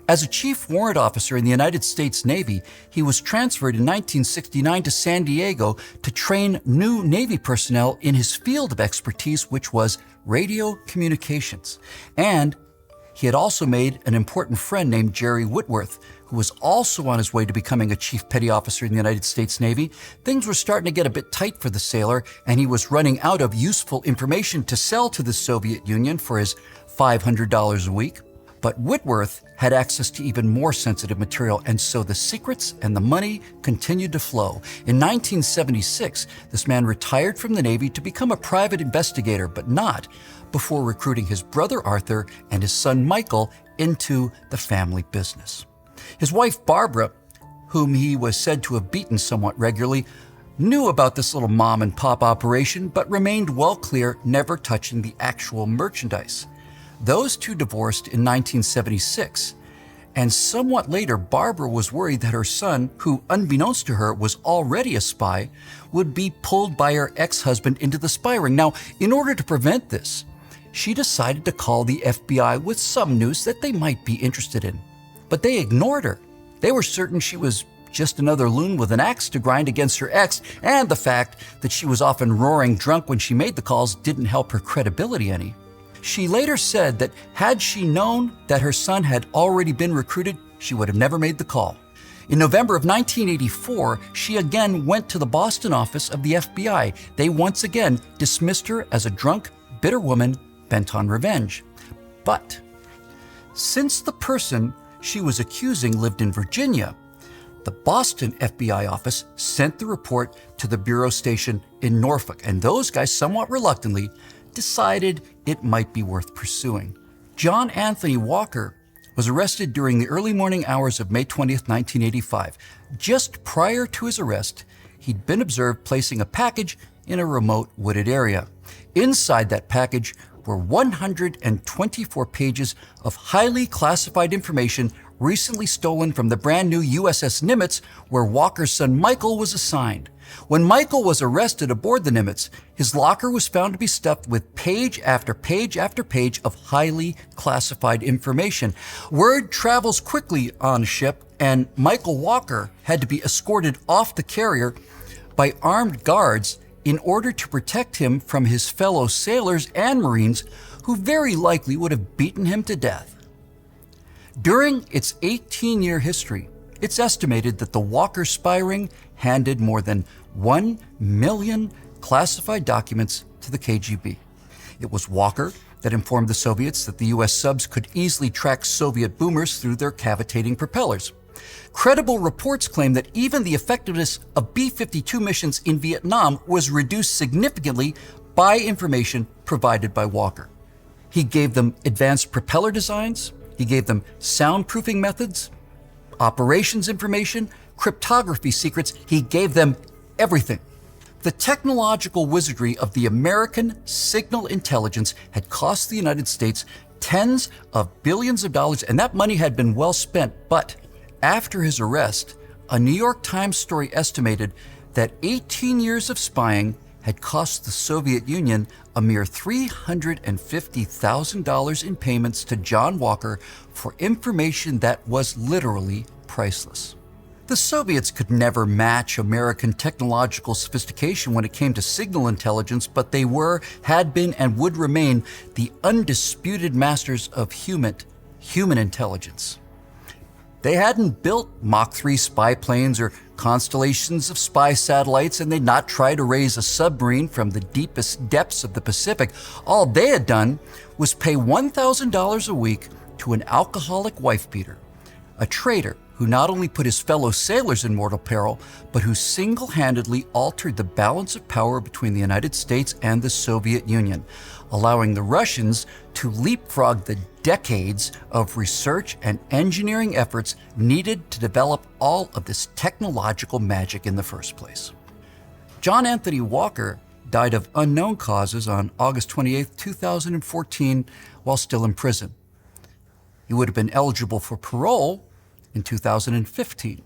As a chief warrant officer in the United States Navy, he was transferred in 1969 to San Diego to train new Navy personnel in his field of expertise, which was radio communications. And he had also made an important friend named Jerry Whitworth, who was also on his way to becoming a chief petty officer in the United States Navy. Things were starting to get a bit tight for the sailor, and he was running out of useful information to sell to the Soviet Union for his $500 a week. But Whitworth had access to even more sensitive material, and so the secrets and the money continued to flow. In 1976, this man retired from the Navy to become a private investigator, but not before recruiting his brother Arthur and his son Michael into the family business. His wife Barbara, whom he was said to have beaten somewhat regularly, knew about this little mom-and-pop operation, but remained well clear, never touching the actual merchandise. Those two divorced in 1976, and somewhat later, Barbara was worried that her son, who unbeknownst to her was already a spy, would be pulled by her ex-husband into the spy ring. Now, in order to prevent this, she decided to call the FBI with some news that they might be interested in. But they ignored her. They were certain she was just another loon with an axe to grind against her ex, and the fact that she was often roaring drunk when she made the calls didn't help her credibility any. She later said that had she known that her son had already been recruited, she would have never made the call. In November of 1984, she again went to the Boston office of the FBI. They once again dismissed her as a drunk, bitter woman bent on revenge. But since the person she was accusing lived in Virginia, the Boston FBI office sent the report to the bureau station in Norfolk, and those guys, somewhat reluctantly, decided it might be worth pursuing. John Anthony Walker was arrested during the early morning hours of May 20th, 1985. Just prior to his arrest, he'd been observed placing a package in a remote wooded area. Inside that package were 124 pages of highly classified information recently stolen from the brand new USS Nimitz, where Walker's son Michael was assigned. When Michael was arrested aboard the Nimitz, his locker was found to be stuffed with page after page after page of highly classified information. Word travels quickly on a ship, and Michael Walker had to be escorted off the carrier by armed guards in order to protect him from his fellow sailors and Marines, who very likely would have beaten him to death. During its 18-year history, it's estimated that the Walker spy ring handed more than 1 million classified documents to the KGB. It was Walker that informed the Soviets that the U.S. subs could easily track Soviet boomers through their cavitating propellers. Credible reports claim that even the effectiveness of B-52 missions in Vietnam was reduced significantly by information provided by Walker. He gave them advanced propeller designs, he gave them soundproofing methods, operations information, cryptography secrets. He gave them everything. The technological wizardry of the American signal intelligence had cost the United States tens of billions of dollars, and that money had been well spent. But after his arrest, a New York Times story estimated that 18 years of spying had cost the Soviet Union a mere $350,000 in payments to John Walker for information that was literally priceless. The Soviets could never match American technological sophistication when it came to signal intelligence, but they were, had been, and would remain the undisputed masters of human intelligence. They hadn't built Mach 3 spy planes or constellations of spy satellites, and they'd not tried to raise a submarine from the deepest depths of the Pacific. All they had done was pay $1,000 a week to an alcoholic wife-beater, a traitor who not only put his fellow sailors in mortal peril, but who single-handedly altered the balance of power between the United States and the Soviet Union, allowing the Russians to leapfrog the decades of research and engineering efforts needed to develop all of this technological magic in the first place. John Anthony Walker died of unknown causes on August 28, 2014, while still in prison. He would have been eligible for parole in 2015.